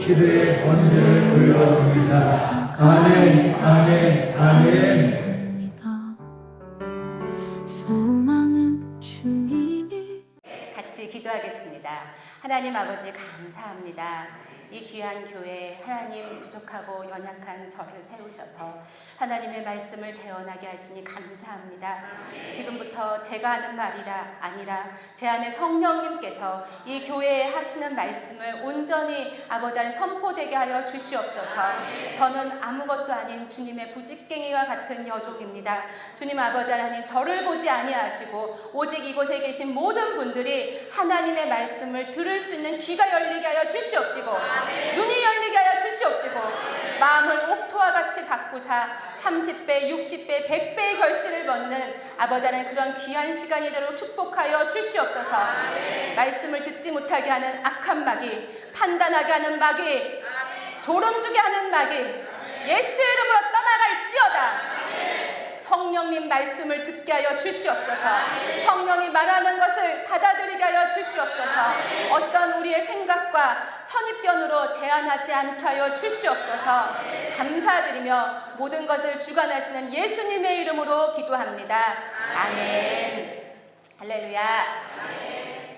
기도의 본질을 올려드립니다. 아멘, 아멘, 아멘. 소망은 주님이. 같이 기도하겠습니다. 하나님 아버지 감사합니다. 이 귀한 교회에 하나님 부족하고 연약한 저를 세우셔서 하나님의 말씀을 대언하게 하시니 감사합니다. 지금부터 제가 하는 말이라 아니라 제 안에 성령님께서 이 교회에 하시는 말씀을 온전히 아버지 안에 선포되게 하여 주시옵소서. 저는 아무것도 아닌 주님의 부직갱이와 같은 여종입니다. 주님 아버지 하나님, 저를 보지 아니하시고 오직 이곳에 계신 모든 분들이 하나님의 말씀을 들을 수 있는 귀가 열리게 하여 주시옵시고 눈이 열리게 하여 주시옵시고 마음을 옥토와 같이 바꾸사 30배, 60배, 100배의 결실을 얻는 아버지 하나님 그런 귀한 시간이 되도록 축복하여 주시옵소서. 말씀을 듣지 못하게 하는 악한 마귀, 판단하게 하는 마귀, 조름주게 하는 마귀 예수 이름으로 떠나갈지어다. 성령님 말씀을 듣게 하여 주시옵소서. 성령이 말하는 것을 받아들이게 하여 주시옵소서. 어떤 우리의 생각과 선입견으로 제한하지 않게 하여 주시옵소서. 감사드리며 모든 것을 주관하시는 예수님의 이름으로 기도합니다. 아멘. 할렐루야.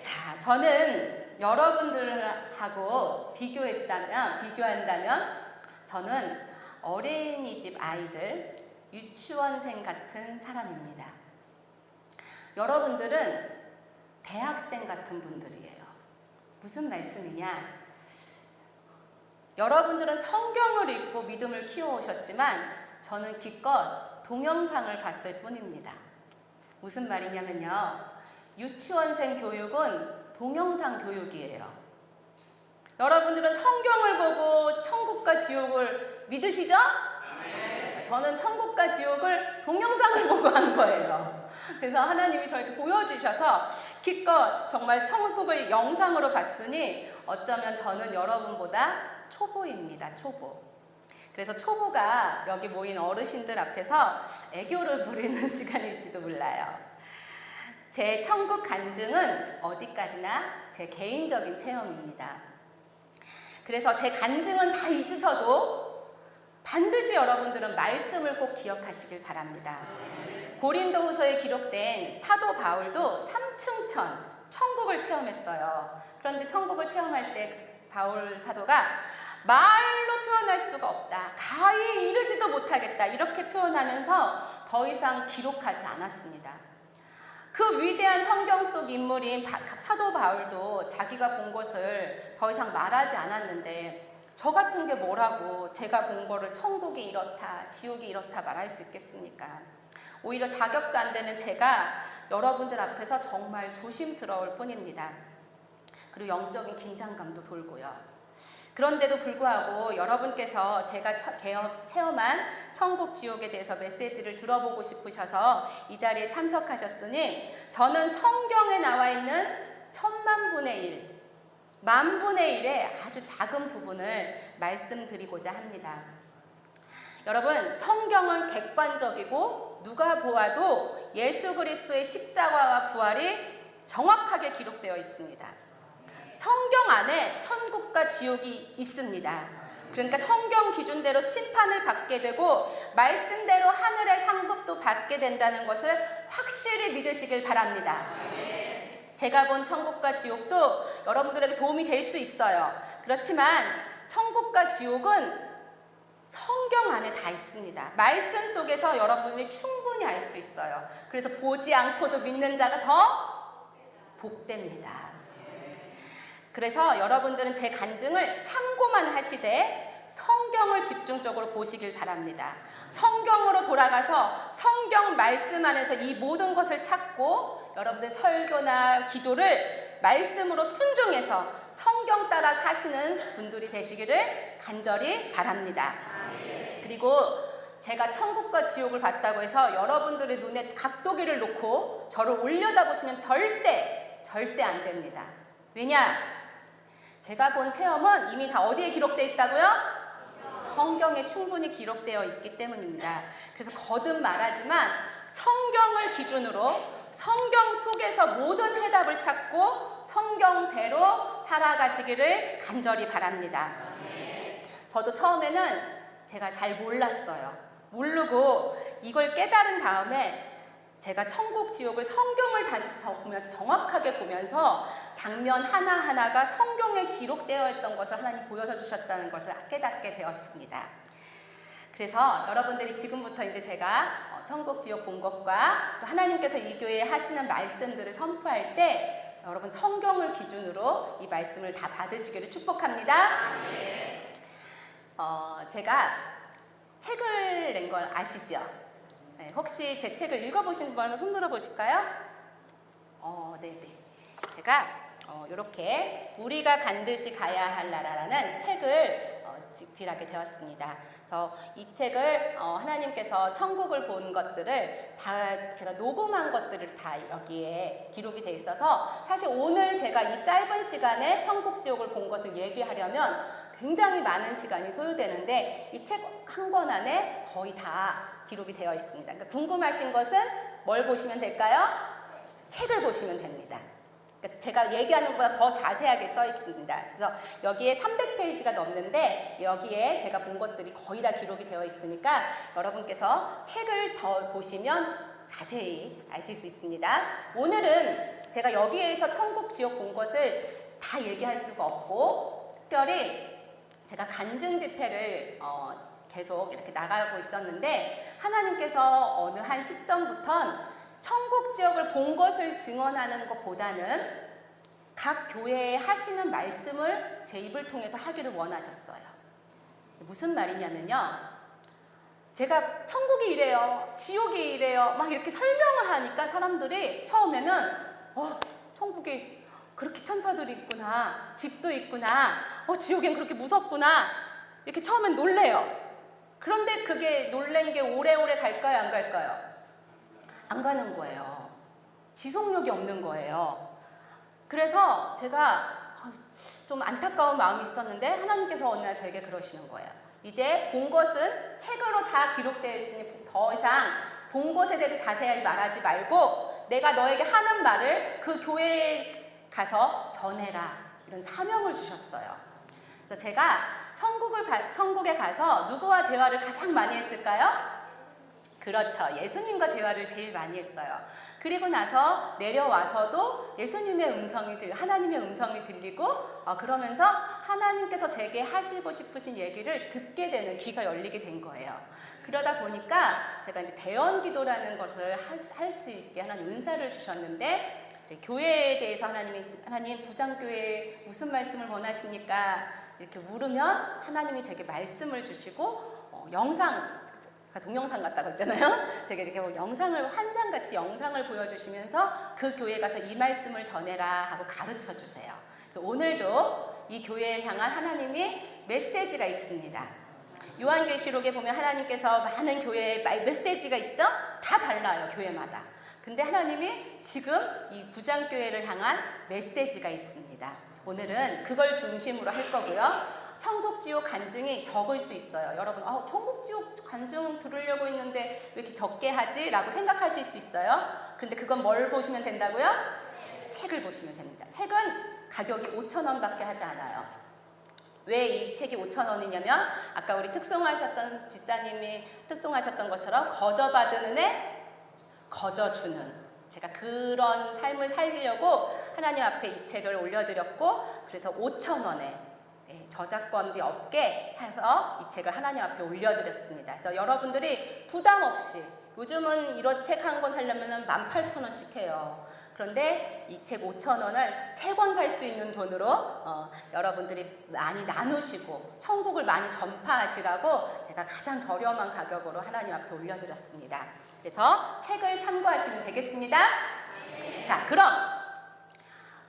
자, 저는 여러분들하고 비교한다면 저는 어린이집 아이들, 유치원생 같은 사람입니다. 여러분들은 대학생 같은 분들이에요. 무슨 말씀이냐? 여러분들은 성경을 읽고 믿음을 키워오셨지만 저는 기껏 동영상을 봤을 뿐입니다. 무슨 말이냐면요, 유치원생 교육은 동영상 교육이에요. 여러분들은 성경을 보고 천국과 지옥을 믿으시죠? 저는 천국과 지옥을 동영상을 보고 한 거예요. 그래서 하나님이 저에게 보여주셔서 기껏 정말 천국을 영상으로 봤으니 어쩌면 저는 여러분보다 초보입니다. 초보. 그래서 초보가 여기 모인 어르신들 앞에서 애교를 부리는 시간일지도 몰라요. 제 천국 간증은 어디까지나 제 개인적인 체험입니다. 그래서 제 간증은 다 잊으셔도 반드시 여러분들은 말씀을 꼭 기억하시길 바랍니다. 고린도후서에 기록된 사도 바울도 3층천 천국을 체험했어요. 그런데 천국을 체험할 때 바울 사도가 말로 표현할 수가 없다, 가히 이르지도 못하겠다, 이렇게 표현하면서 더 이상 기록하지 않았습니다. 그 위대한 성경 속 인물인 사도 바울도 자기가 본 것을 더 이상 말하지 않았는데 저 같은 게 뭐라고 제가 본 거를 천국이 이렇다, 지옥이 이렇다 말할 수 있겠습니까? 오히려 자격도 안 되는 제가 여러분들 앞에서 정말 조심스러울 뿐입니다. 그리고 영적인 긴장감도 돌고요. 그런데도 불구하고 여러분께서 제가 체험한 천국, 지옥에 대해서 메시지를 들어보고 싶으셔서 이 자리에 참석하셨으니 저는 성경에 나와 있는 1000만분의 1, 만분의 1의 아주 작은 부분을 말씀드리고자 합니다. 여러분, 성경은 객관적이고 누가 보아도 예수 그리스도의 십자가와 부활이 정확하게 기록되어 있습니다. 성경 안에 천국과 지옥이 있습니다. 그러니까 성경 기준대로 심판을 받게 되고 말씀대로 하늘의 상급도 받게 된다는 것을 확실히 믿으시길 바랍니다. 제가 본 천국과 지옥도 여러분들에게 도움이 될 수 있어요. 그렇지만 천국과 지옥은 성경 안에 다 있습니다. 말씀 속에서 여러분이 충분히 알 수 있어요. 그래서 보지 않고도 믿는 자가 더 복됩니다. 그래서 여러분들은 제 간증을 참고만 하시되 성경을 집중적으로 보시길 바랍니다. 성경으로 돌아가서 성경 말씀 안에서 이 모든 것을 찾고 여러분들 설교나 기도를 말씀으로 순종해서 성경 따라 사시는 분들이 되시기를 간절히 바랍니다. 그리고 제가 천국과 지옥을 봤다고 해서 여러분들의 눈에 각도기를 놓고 저를 올려다보시면 절대 안 됩니다. 왜냐? 제가 본 체험은 이미 다 어디에 기록되어 있다고요? 성경에 충분히 기록되어 있기 때문입니다. 그래서 거듭 말하지만 성경을 기준으로 성경 속에서 모든 해답을 찾고 성경대로 살아가시기를 간절히 바랍니다. 저도 처음에는 제가 잘 몰랐어요. 모르고 이걸 깨달은 다음에 제가 천국 지옥을 성경을 다시 보면서 정확하게 보면서 장면 하나하나가 성경에 기록되어 있던 것을 하나님 보여주셨다는 것을 깨닫게 되었습니다. 그래서 여러분들이 지금부터 이제 제가 천국 지옥 본 것과 또 하나님께서 이 교회에 하시는 말씀들을 선포할 때 여러분 성경을 기준으로 이 말씀을 다 받으시기를 축복합니다. 제가 책을 낸 걸 아시죠? 네, 혹시 제 책을 읽어보신 분 한번 손 들어보실까요? 네네. 제가 이렇게 우리가 반드시 가야 할 나라라는 책을 집필하게 되었습니다. 그래서 이 책을 하나님께서 천국을 본 것들을 다 제가 녹음한 것들을 다 여기에 기록이 돼 있어서 사실 오늘 제가 이 짧은 시간에 천국 지옥을 본 것을 얘기하려면 굉장히 많은 시간이 소요되는데 이 책 한 권 안에 거의 다 기록이 되어 있습니다. 그러니까 궁금하신 것은 뭘 보시면 될까요? 책을 보시면 됩니다. 그러니까 제가 얘기하는 것보다 더 자세하게 써 있습니다. 그래서 여기에 300페이지가 넘는데 여기에 제가 본 것들이 거의 다 기록이 되어 있으니까 여러분께서 책을 더 보시면 자세히 아실 수 있습니다. 오늘은 제가 여기에서 천국 지옥 본 것을 다 얘기할 수가 없고 특별히 제가 간증 집회를 계속 이렇게 나가고 있었는데 하나님께서 어느 한 시점부터는 천국 지옥을 본 것을 증언하는 것보다는 각 교회에 하시는 말씀을 제 입을 통해서 하기를 원하셨어요. 무슨 말이냐면요. 제가 천국이 이래요, 지옥이 이래요 막 이렇게 설명을 하니까 사람들이 처음에는 천국이 그렇게 천사들이 있구나, 집도 있구나, 지옥엔 그렇게 무섭구나 이렇게 처음엔 놀래요. 그런데 그게 놀란 게 오래오래 갈까요, 안 갈까요? 안 가는 거예요. 지속력이 없는 거예요. 그래서 제가 좀 안타까운 마음이 있었는데 하나님께서 어느 날 저에게 그러시는 거예요. 이제 본 것은 책으로 다 기록되어 있으니 더 이상 본 것에 대해서 자세히 말하지 말고 내가 너에게 하는 말을 그 교회에 가서 전해라. 이런 사명을 주셨어요. 그래서 제가 천국에 가서 누구와 대화를 가장 많이 했을까요? 그렇죠. 예수님과 대화를 제일 많이 했어요. 그리고 나서 내려와서도 예수님의 하나님의 음성이 들리고 그러면서 하나님께서 제게 하시고 싶으신 얘기를 듣게 되는 귀가 열리게 된 거예요. 그러다 보니까 제가 이제 대언 기도라는 것을 할 수 있게 하나님 은사를 주셨는데 이제 교회에 대해서 하나님 부장교회에 무슨 말씀을 원하십니까? 이렇게 물으면 하나님이 제게 말씀을 주시고 동영상 같다고 했잖아요. 제가 이렇게 환상같이 영상을 보여주시면서 그 교회에 가서 이 말씀을 전해라 하고 가르쳐 주세요. 그래서 오늘도 이 교회에 향한 하나님이 메시지가 있습니다. 요한계시록에 보면 하나님께서 많은 교회에 메시지가 있죠? 다 달라요, 교회마다. 근데 하나님이 지금 이 부장교회를 향한 메시지가 있습니다. 오늘은 그걸 중심으로 할 거고요. 천국 지옥 간증이 적을 수 있어요. 여러분, 천국 지옥 간증 들으려고 했는데 왜 이렇게 적게 하지? 라고 생각하실 수 있어요. 근데 그건 뭘 보시면 된다고요? 책을 보시면 됩니다. 책은 가격이 5,000원밖에 하지 않아요. 왜 이 책이 5,000원이냐면 아까 우리 특송하셨던 지사님이 특송하셨던 것처럼 거저받은 은혜, 거저주는, 제가 그런 삶을 살려고 하나님 앞에 이 책을 올려드렸고 그래서 5,000원에 저작권비 없게 해서 이 책을 하나님 앞에 올려드렸습니다. 그래서 여러분들이 부담 없이, 요즘은 이런 책 한 권 사려면 18,000원씩 해요. 그런데 이 책 5,000원을 3권 살 수 있는 돈으로 여러분들이 많이 나누시고 천국을 많이 전파하시라고 제가 가장 저렴한 가격으로 하나님 앞에 올려드렸습니다. 그래서 책을 참고하시면 되겠습니다. 자, 그럼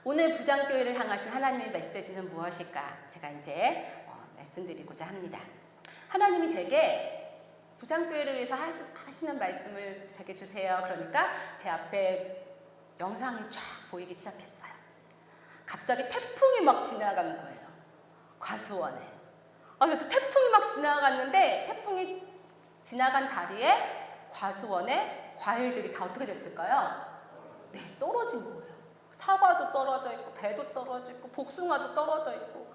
오늘 부장교회를 향하신 하나님의 메시지는 무엇일까? 제가 이제 말씀드리고자 합니다. 하나님이 제게 부장교회를 위해서 하시는 말씀을 제게 주세요. 그러니까 제 앞에 영상이 쫙 보이기 시작했어요. 갑자기 태풍이 막 지나간 거예요. 과수원에. 태풍이 막 지나갔는데 태풍이 지나간 자리에 과수원에 과일들이 다 어떻게 됐을까요? 네, 떨어진 거예요. 사과도 떨어져 있고 배도 떨어져 있고 복숭아도 떨어져 있고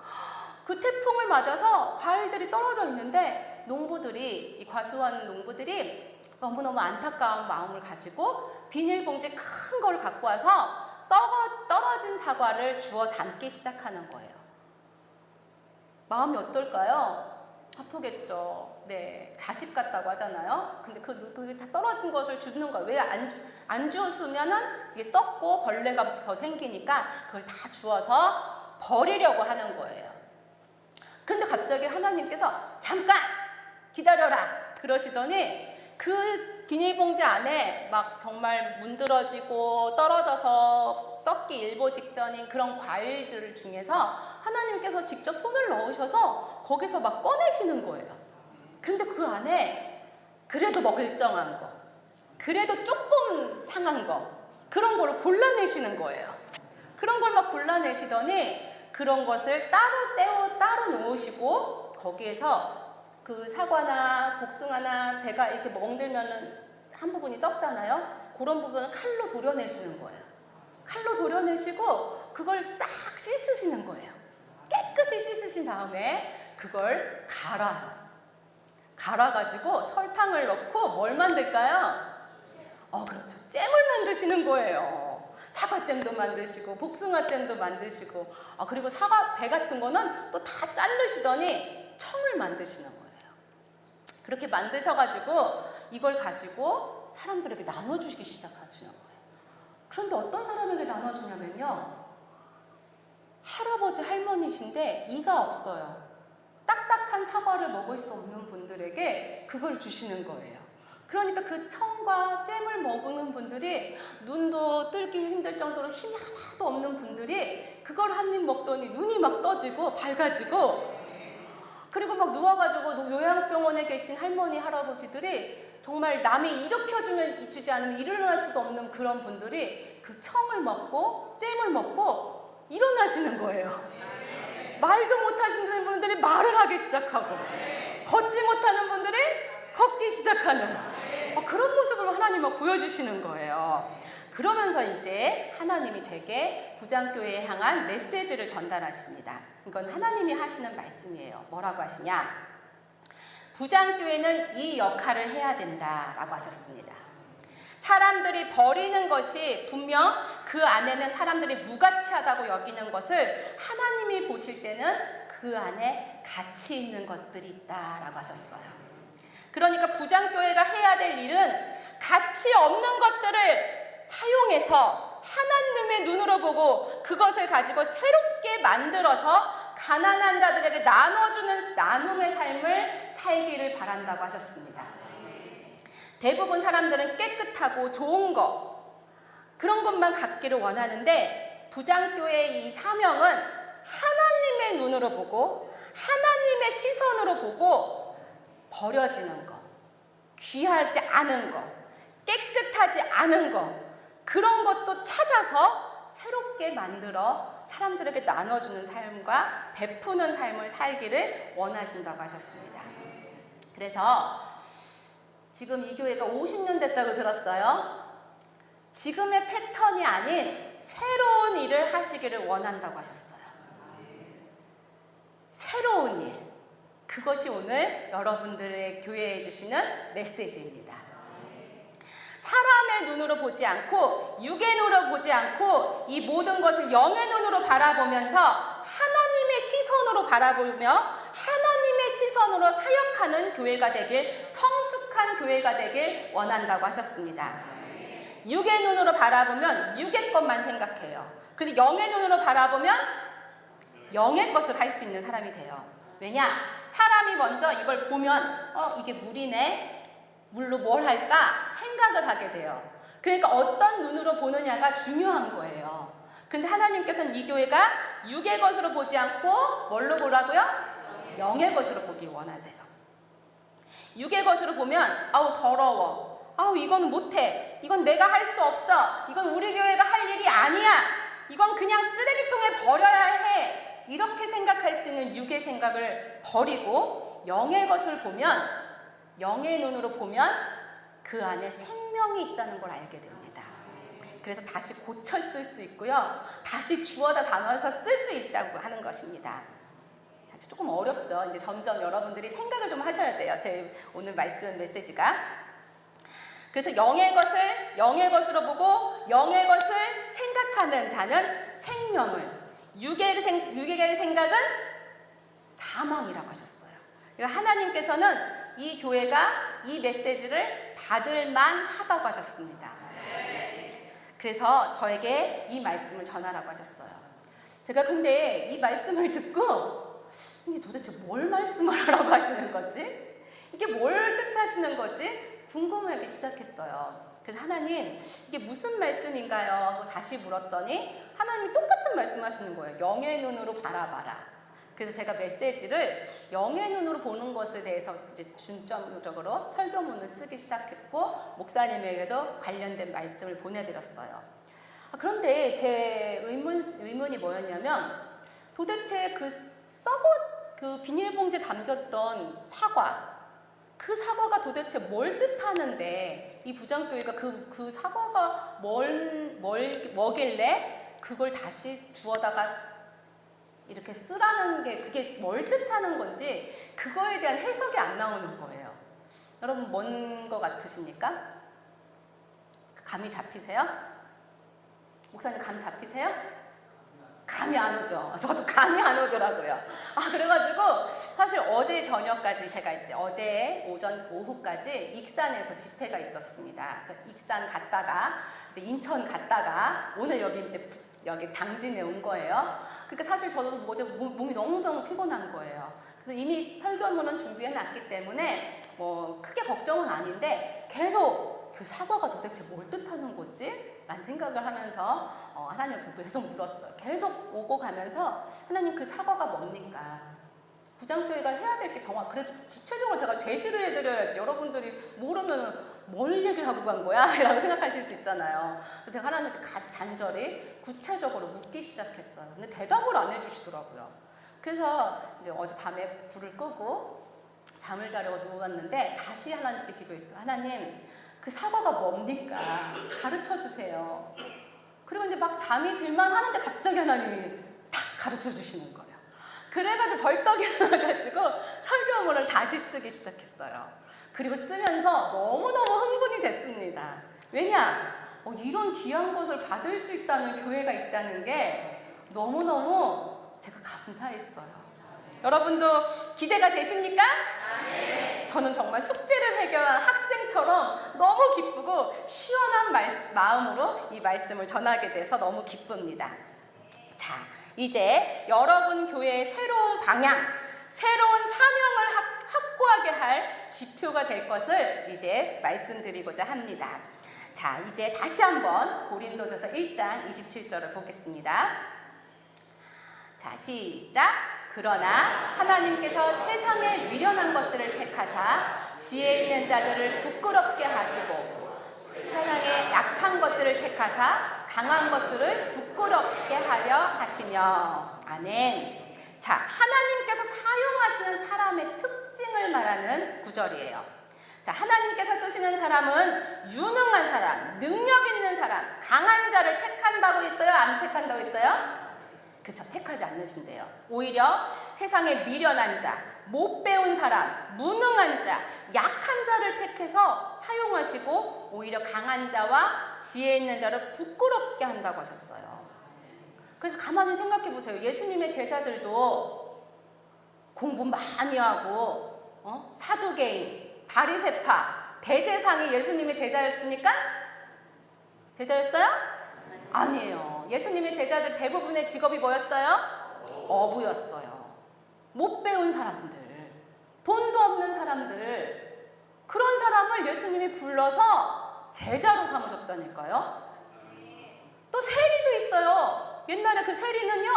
그 태풍을 맞아서 과일들이 떨어져 있는데 농부들이, 이 과수원 농부들이 너무너무 안타까운 마음을 가지고 비닐봉지 큰 걸 갖고 와서 떨어진 사과를 주워 담기 시작하는 거예요. 마음이 어떨까요? 아프겠죠. 네, 가십 같다고 하잖아요. 근데 그게 다 떨어진 것을 주는 거예요. 왜 안 주었으면은 이게 썩고 벌레가 더 생기니까 그걸 다 주워서 버리려고 하는 거예요. 그런데 갑자기 하나님께서 잠깐 기다려라 그러시더니 그 비닐봉지 안에 막 정말 문드러지고 떨어져서 썩기 일보 직전인 그런 과일들 중에서 하나님께서 직접 손을 넣으셔서 거기서 막 꺼내시는 거예요. 근데 그 안에 그래도 먹을정한 거, 그래도 조금 상한 거, 그런 거를 골라내시는 거예요. 그런 걸 막 골라내시더니 그런 것을 따로 놓으시고 거기에서 그 사과나 복숭아나 배가 이렇게 멍들면은 한 부분이 썩잖아요. 그런 부분을 칼로 도려내시는 거예요. 칼로 도려내시고 그걸 싹 씻으시는 거예요. 깨끗이 씻으신 다음에 그걸 갈아가지고 설탕을 넣고 뭘 만들까요? 그렇죠. 잼을 만드시는 거예요. 사과잼도 만드시고 복숭아잼도 만드시고 그리고 사과 배 같은 거는 또 다 자르시더니 청을 만드시는 거예요. 그렇게 만드셔가지고 이걸 가지고 사람들에게 나눠주기 시작하시는 거예요. 그런데 어떤 사람에게 나눠주냐면요, 할아버지 할머니신데 이가 없어요. 딱딱한 사과를 먹을 수 없는 분들에게 그걸 주시는 거예요. 그러니까 그 청과 잼을 먹는 분들이, 눈도 뜰기 힘들 정도로 힘이 하나도 없는 분들이 그걸 한 입 먹더니 눈이 막 떠지고 밝아지고, 그리고 막 누워가지고 요양병원에 계신 할머니 할아버지들이 정말 남이 주지 않으면 일어날 수도 없는 그런 분들이 그 청을 먹고 잼을 먹고 일어나시는 거예요. 말도 못하시는 분들이 말을 하기 시작하고, 걷지 못하는 분들이 걷기 시작하는 그런 모습을 하나님 막 보여주시는 거예요. 그러면서 이제 하나님이 제게 부장교회에 향한 메시지를 전달하십니다. 이건 하나님이 하시는 말씀이에요. 뭐라고 하시냐? 부장교회는 이 역할을 해야 된다라고 하셨습니다. 사람들이 버리는 것이 분명 그 안에는 사람들이 무가치하다고 여기는 것을 하나님이 보실 때는 그 안에 가치 있는 것들이 있다라고 하셨어요. 그러니까 부장교회가 해야 될 일은 가치 없는 것들을 사용해서 하나님의 눈으로 보고 그것을 가지고 새롭게 만들어서 가난한 자들에게 나눠주는 나눔의 삶을 살기를 바란다고 하셨습니다. 대부분 사람들은 깨끗하고 좋은 것, 그런 것만 갖기를 원하는데 부장교회의 이 사명은 하나님의 눈으로 보고 하나님의 시선으로 보고 버려지는 것, 귀하지 않은 것, 깨끗하지 않은 것, 그런 것도 찾아서 새롭게 만들어 사람들에게 나눠주는 삶과 베푸는 삶을 살기를 원하신다고 하셨습니다. 그래서 지금 이 교회가 50년 됐다고 들었어요. 지금의 패턴이 아닌 새로운 일을 하시기를 원한다고 하셨어요. 새로운 일, 그것이 오늘 여러분들의 교회에 주시는 메시지입니다. 사람의 눈으로 보지 않고 육의 눈으로 보지 않고 이 모든 것을 영의 눈으로 바라보면서 하나님의 시선으로 바라보며 하나님의 시선으로 사역하는 교회가 되길, 성숙한 교회가 되길 원한다고 하셨습니다. 육의 눈으로 바라보면 육의 것만 생각해요. 그런데 영의 눈으로 바라보면 영의 것을 할 수 있는 사람이 돼요. 왜냐? 사람이 먼저 이걸 보면 이게 물이네, 물로 뭘 할까 생각을 하게 돼요. 그러니까 어떤 눈으로 보느냐가 중요한 거예요. 그런데 하나님께서는 이 교회가 육의 것으로 보지 않고 뭘로 보라고요? 영의 것으로 보길 원하세요. 육의 것으로 보면 더러워, 이건 못해, 이건 내가 할 수 없어, 이건 우리 교회가 할 일이 아니야, 이건 그냥 쓰레기통에 버려야 해, 이렇게 생각할 수 있는 육의 생각을 버리고 영의 것을 보면, 영의 눈으로 보면 그 안에 생명이 있다는 걸 알게 됩니다. 그래서 다시 고쳐 쓸 수 있고요, 다시 주워다 담아서 쓸 수 있다고 하는 것입니다. 자, 조금 어렵죠. 이제 점점 여러분들이 생각을 좀 하셔야 돼요. 제 오늘 말씀 메시지가. 그래서 영의 것으로 보고 영의 것을 생각하는 자는 생명을, 육의 생각은 사망이라고 하셨어요. 그러니까 하나님께서는 이 교회가 이 메시지를 받을만 하다고 하셨습니다. 그래서 저에게 이 말씀을 전하라고 하셨어요. 제가 근데 이 말씀을 듣고 이게 도대체 뭘 말씀을 하라고 하시는 거지? 이게 뭘 뜻하시는 거지? 궁금하기 시작했어요. 그래서 하나님, 이게 무슨 말씀인가요? 하고 다시 물었더니 하나님 똑같은 말씀하시는 거예요. 영의 눈으로 바라봐라. 그래서 제가 메시지를 영의 눈으로 보는 것에 대해서 이제 중점적으로 설교문을 쓰기 시작했고, 목사님에게도 관련된 말씀을 보내드렸어요. 그런데 제 의문이 뭐였냐면, 도대체 그 비닐봉지에 담겼던 사과, 그 사과가 도대체 뭘 뜻하는데 이 부정교회가 그 사과가 뭐길래 그걸 다시 주워다가 이렇게 쓰라는 게 그게 뭘 뜻하는 건지 그거에 대한 해석이 안 나오는 거예요. 여러분 뭔 거 같으십니까? 감이 잡히세요? 목사님 감 잡히세요? 감이 안 오죠. 저도 감이 안 오더라고요. 그래가지고 사실 어제 저녁까지 제가 이제 어제 오후까지 익산에서 집회가 있었습니다. 그래서 익산 갔다가 이제 인천 갔다가 오늘 여기 당진에 온 거예요. 그러니까 사실 저도 어제 몸이 너무 피곤한 거예요. 그래서 이미 설교문은 준비해놨기 때문에 뭐 크게 걱정은 아닌데 계속 그 사과가 도대체 뭘 뜻하는 거지? 라는 생각을 하면서 하나님 계속 물었어요. 계속 오고 가면서 하나님 그 사과가 뭡니까? 구장교회가 해야 될 게 그래도 구체적으로 제가 제시를 해드려야지. 여러분들이 모르면 뭘 얘기를 하고 간 거야? 라고 생각하실 수 있잖아요. 그래서 제가 하나님한테 잔절히 구체적으로 묻기 시작했어요. 근데 대답을 안 해주시더라고요. 그래서 이제 어젯밤에 불을 끄고 잠을 자려고 누웠는데 다시 하나님께 기도했어요. 하나님, 그 사과가 뭡니까? 가르쳐 주세요. 그리고 이제 막 잠이 들만 하는데 갑자기 하나님이 탁 가르쳐 주시는 거예요. 그래가지고 벌떡 일어나가지고 설교문을 다시 쓰기 시작했어요. 그리고 쓰면서 너무너무 흥분이 됐습니다. 왜냐? 이런 귀한 것을 받을 수 있다는 교회가 있다는 게 너무너무 제가 감사했어요. 여러분도 기대가 되십니까? 네. 저는 정말 숙제를 해결한 학생처럼 너무 기쁘고 시원한 마음으로 이 말씀을 전하게 돼서 너무 기쁩니다. 자, 이제 여러분 교회의 새로운 방향, 새로운 사명을 확고하게 할 지표가 될 것을 이제 말씀드리고자 합니다. 자, 이제 다시 한번 고린도전서 1장 27절을 보겠습니다. 자, 시작. 그러나 하나님께서 세상에 미련한 것들을 택하사 지혜 있는 자들을 부끄럽게 하시고 세상에 약한 것들을 택하사 강한 것들을 부끄럽게 하려 하시며. 아멘. 자, 하나님께서 사용하시는 사람의 특징을 말하는 구절이에요. 자, 하나님께서 쓰시는 사람은 유능한 사람, 능력 있는 사람, 강한 자를 택한다고 했어요? 안 택한다고 했어요? 그쵸, 택하지 않으신대요. 오히려 세상에 미련한 자, 못 배운 사람, 무능한 자, 약한 자를 택해서 사용하시고 오히려 강한 자와 지혜 있는 자를 부끄럽게 한다고 하셨어요. 그래서 가만히 생각해 보세요. 예수님의 제자들도 공부 많이 하고 사두개인, 바리새파, 대제상이 예수님의 제자였습니까? 제자였어요? 아니에요. 예수님의 제자들 대부분의 직업이 뭐였어요? 어부였어요. 못 배운 사람들, 돈도 없는 사람들, 그런 사람을 예수님이 불러서 제자로 삼으셨다니까요. 또 세리도 있어요. 옛날에 그 세리는요,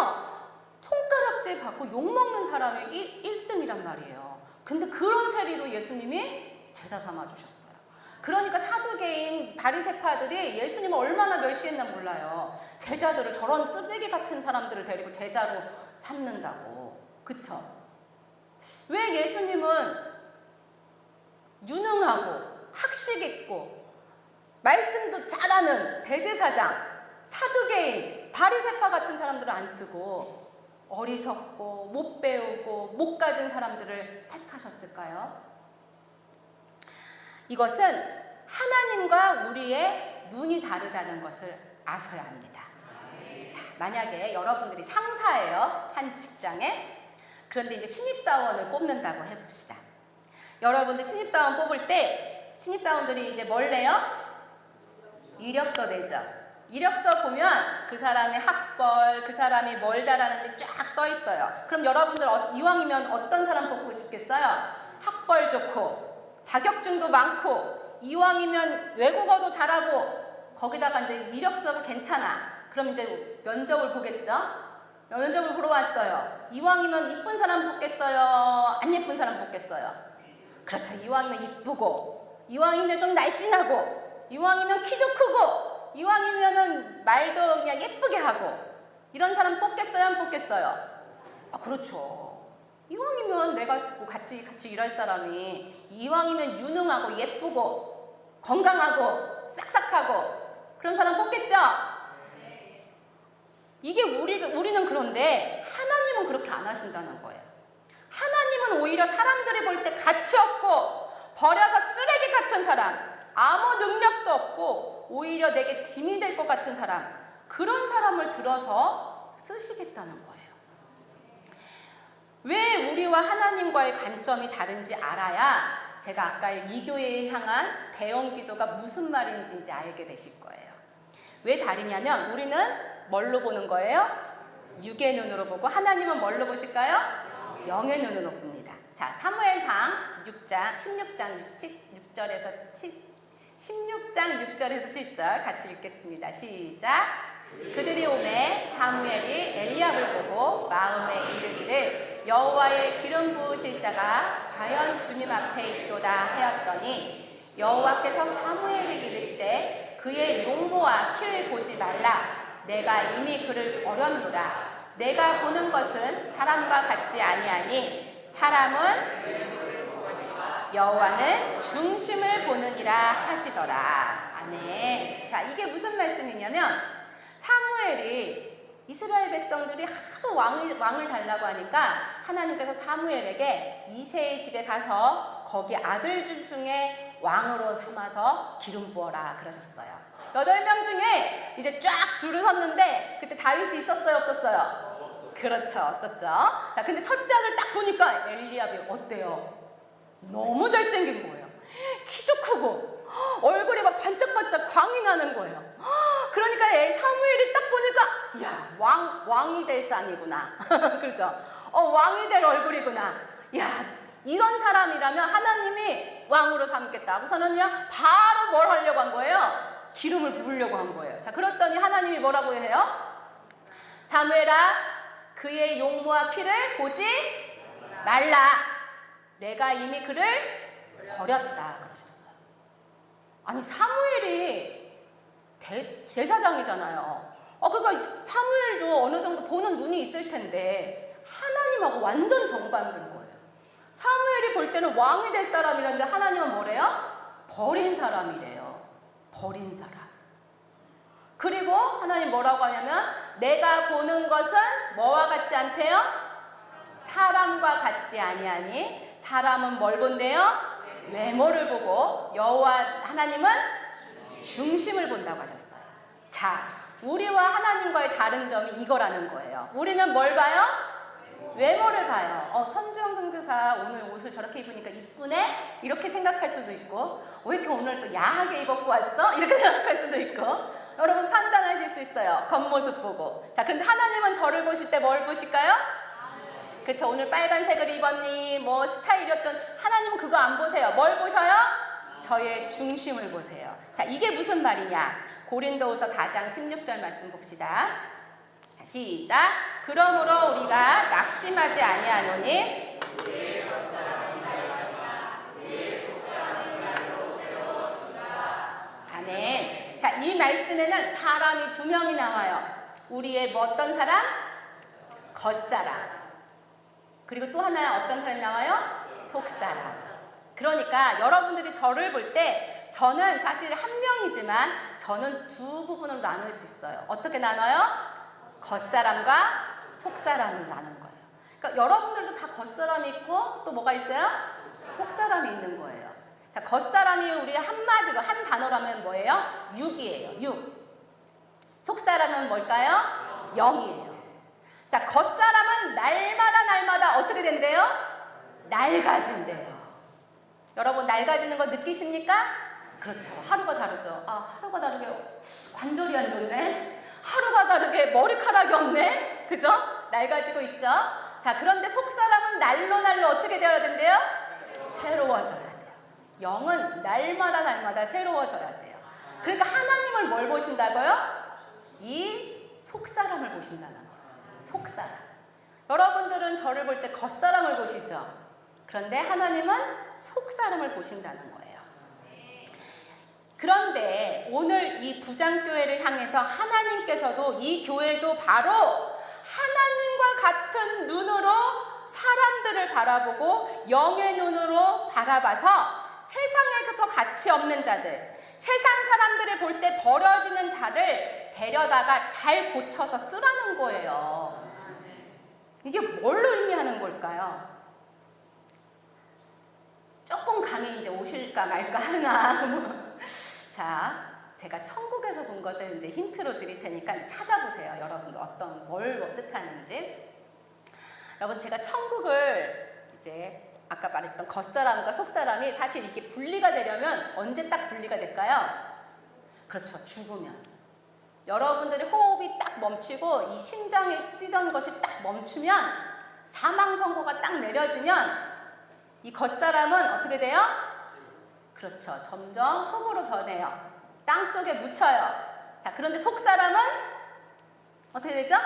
손가락질 받고 욕먹는 사람이 1등이란 말이에요. 근데 그런 세리도 예수님이 제자 삼아주셨어요. 그러니까 사두개인 바리새파들이 예수님을 얼마나 멸시했나 몰라요. 제자들을, 저런 쓰레기 같은 사람들을 데리고 제자로 삼는다고. 그쵸? 왜 예수님은 유능하고 학식 있고 말씀도 잘하는 대제사장, 사두개인, 바리새파 같은 사람들을 안 쓰고 어리석고 못 배우고 못 가진 사람들을 택하셨을까요? 이것은 하나님과 우리의 눈이 다르다는 것을 아셔야 합니다. 자, 만약에 여러분들이 상사예요. 한 직장에. 그런데 이제 신입사원을 뽑는다고 해봅시다. 여러분들 신입사원 뽑을 때 신입사원들이 이제 뭘 내요? 이력서 내죠. 이력서 보면 그 사람의 학벌, 그 사람이 뭘 잘하는지 쫙 써 있어요. 그럼 여러분들 이왕이면 어떤 사람 뽑고 싶겠어요? 학벌 좋고 자격증도 많고 이왕이면 외국어도 잘하고 거기다가 이제 이력서가 괜찮아. 그럼 이제 면접을 보겠죠? 면접을 보러 왔어요. 이왕이면 이쁜 사람 뽑겠어요? 안 예쁜 사람 뽑겠어요? 그렇죠. 이왕이면 이쁘고 이왕이면 좀 날씬하고 이왕이면 키도 크고 이왕이면은 말도 그냥 예쁘게 하고 이런 사람 뽑겠어요? 안 뽑겠어요? 아, 그렇죠. 이왕이면 내가 같이 일할 사람이 이왕이면 유능하고 예쁘고 건강하고 싹싹하고 그런 사람 뽑겠죠? 이게 우리는 그런데 하나님은 그렇게 안 하신다는 거예요. 하나님은 오히려 사람들이 볼 때 가치 없고 버려서 쓰레기 같은 사람, 아무 능력도 없고 오히려 내게 짐이 될 것 같은 사람, 그런 사람을 들어서 쓰시겠다는 거예요. 왜 우리와 하나님과의 관점이 다른지 알아야 제가 아까 이 교회에 향한 대형 기도가 무슨 말인지 이제 알게 되실 거예요. 왜 다르냐면 우리는 뭘로 보는 거예요? 육의 눈으로 보고 하나님은 뭘로 보실까요? 영의 눈으로 봅니다. 자, 사무엘상 16장 6절에서 7절 같이 읽겠습니다. 시작. 그들이 오매 사무엘이 엘리압을 보고 마음에 이르기를 여호와의 기름 부으실 자가 과연 주님 앞에 있도다 하였더니 여호와께서 사무엘에게 이르시되 그의 용모와 키를 보지 말라. 내가 이미 그를 버렸노라. 내가 보는 것은 사람과 같지 아니하니 사람은 여호와는 중심을 보느니라 하시더라. 아멘. 자, 이게 무슨 말씀이냐면 사무엘이 이스라엘 백성들이 하도 왕을 달라고 하니까 하나님께서 사무엘에게 이새의 집에 가서 거기 아들들 중에 왕으로 삼아서 기름 부어라 그러셨어요. 8명 중에 이제 쫙 줄을 섰는데 그때 다윗이 있었어요, 없었어요? 그렇죠, 없었죠. 자, 근데 첫째 아들 딱 보니까 엘리압이 어때요? 너무 잘생긴 거예요. 키도 크고 얼굴이 막 반짝반짝 광이 나는 거예요. 그러니까 사무엘이 딱 보니까 야, 왕이 될 산이구나. 그렇죠? 왕이 될 얼굴이구나. 야, 이런 사람이라면 하나님이 왕으로 삼겠다 하고서는요 바로 뭘 하려고 한 거예요? 기름을 부으려고 한 거예요. 자, 그랬더니 하나님이 뭐라고 해요? 사무엘아, 그의 용모와 키를 보지 말라. 내가 이미 그를 버렸다 그러셨어요. 아니, 사무엘이 제사장이잖아요. 그러니까 사무엘도 어느 정도 보는 눈이 있을 텐데 하나님하고 완전 정반대인 거예요. 사무엘이 볼 때는 왕이 될 사람이라는데 하나님은 뭐래요? 버린 사람이래요. 버린 사람. 그리고 하나님 뭐라고 하냐면 내가 보는 것은 뭐와 같지 않대요? 사람과 같지 아니하니 사람은 뭘 본대요? 외모를 보고 여호와 하나님은 중심을 본다고 하셨어요. 자, 우리와 하나님과의 다른 점이 이거라는 거예요. 우리는 뭘 봐요? 외모를 봐요. 천주영 선교사 오늘 옷을 저렇게 입으니까 이쁘네? 이렇게 생각할 수도 있고 왜 이렇게 오늘 또 야하게 입었고 왔어? 이렇게 생각할 수도 있고 여러분 판단하실 수 있어요. 겉모습 보고. 자, 그런데 하나님은 저를 보실 때 뭘 보실까요? 그쵸, 오늘 빨간색을 입었니? 뭐 스타일이었던 하나님은 그거 안 보세요. 뭘 보셔요? 저의 중심을 보세요. 자, 이게 무슨 말이냐? 고린도후서 4장 16절 말씀 봅시다. 자, 시작. 그러므로 우리가 낙심하지 아니하노니 아멘. 자, 이 말씀에는 사람이 2명이 나와요. 우리의 어떤 사람? 겉사람. 그리고 또 하나 어떤 사람이 나와요? 속사람. 그러니까 여러분들이 저를 볼 때 저는 사실 한 명이지만 저는 두 부분으로 나눌 수 있어요. 어떻게 나눠요? 겉사람과 속사람이 나는 거예요. 그러니까 여러분들도 다 겉사람이 있고 또 뭐가 있어요? 속사람이 있는 거예요. 자, 겉사람이 우리 한마디로 한 단어라면 뭐예요? 육이에요. 육. 속사람은 뭘까요? 영이에요. 자, 겉사람은 날마다 어떻게 된대요? 낡아진대요. 여러분 낡아지는 거 느끼십니까? 그렇죠. 하루가 다르죠. 아, 하루가 다르게 관절이 안 좋네. 하루가 다르게 머리카락이 없네. 그죠? 낡아지고 있죠. 자, 그런데 속사람은 날로 어떻게 되어야 된대요? 새로워져야 돼요. 영은 날마다 새로워져야 돼요. 그러니까 하나님을 뭘 보신다고요? 이 속사람을 보신다는 거예요. 속사람. 여러분들은 저를 볼 때 겉사람을 보시죠. 그런데 하나님은 속사람을 보신다는 거예요. 그런데 오늘 이 부장교회를 향해서 하나님께서도 이 교회도 바로 하나님과 같은 눈으로 사람들을 바라보고 영의 눈으로 바라봐서 세상에서 가치 없는 자들, 세상 사람들이 볼 때 버려지는 자를 데려다가 잘 고쳐서 쓰라는 거예요. 이게 뭘 의미하는 걸까요? 조금 감이 이제 오실까 말까 하나. 자, 제가 천국에서 본 것을 이제 힌트로 드릴 테니까 찾아보세요. 여러분들 뭘 뜻하는지. 여러분, 제가 천국을 이제 아까 말했던 겉사람과 속사람이 사실 이게 분리가 되려면 언제 딱 분리가 될까요? 그렇죠. 죽으면. 여러분들의 호흡이 딱 멈추고 이 심장이 뛰던 것이 딱 멈추면 사망 선고가 딱 내려지면 이 겉사람은 어떻게 돼요? 그렇죠. 점점 흙으로 변해요. 땅 속에 묻혀요. 자, 그런데 속사람은 어떻게 되죠?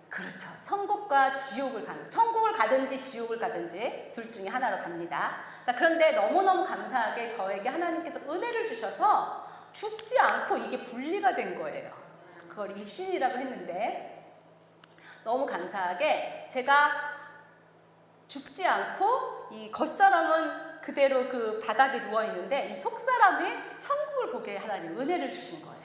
그렇죠. 천국과 지옥을 가는, 천국을 가든지 지옥을 가든지 둘 중에 하나로 갑니다. 자, 그런데 너무너무 감사하게 저에게 하나님께서 은혜를 주셔서 죽지 않고 이게 분리가 된 거예요. 그걸 입신이라고 했는데 너무 감사하게 제가 죽지 않고 이 겉사람은 그대로 그 바닥에 누워있는데 이 속사람이 천국을 보게 하나님 은혜를 주신 거예요.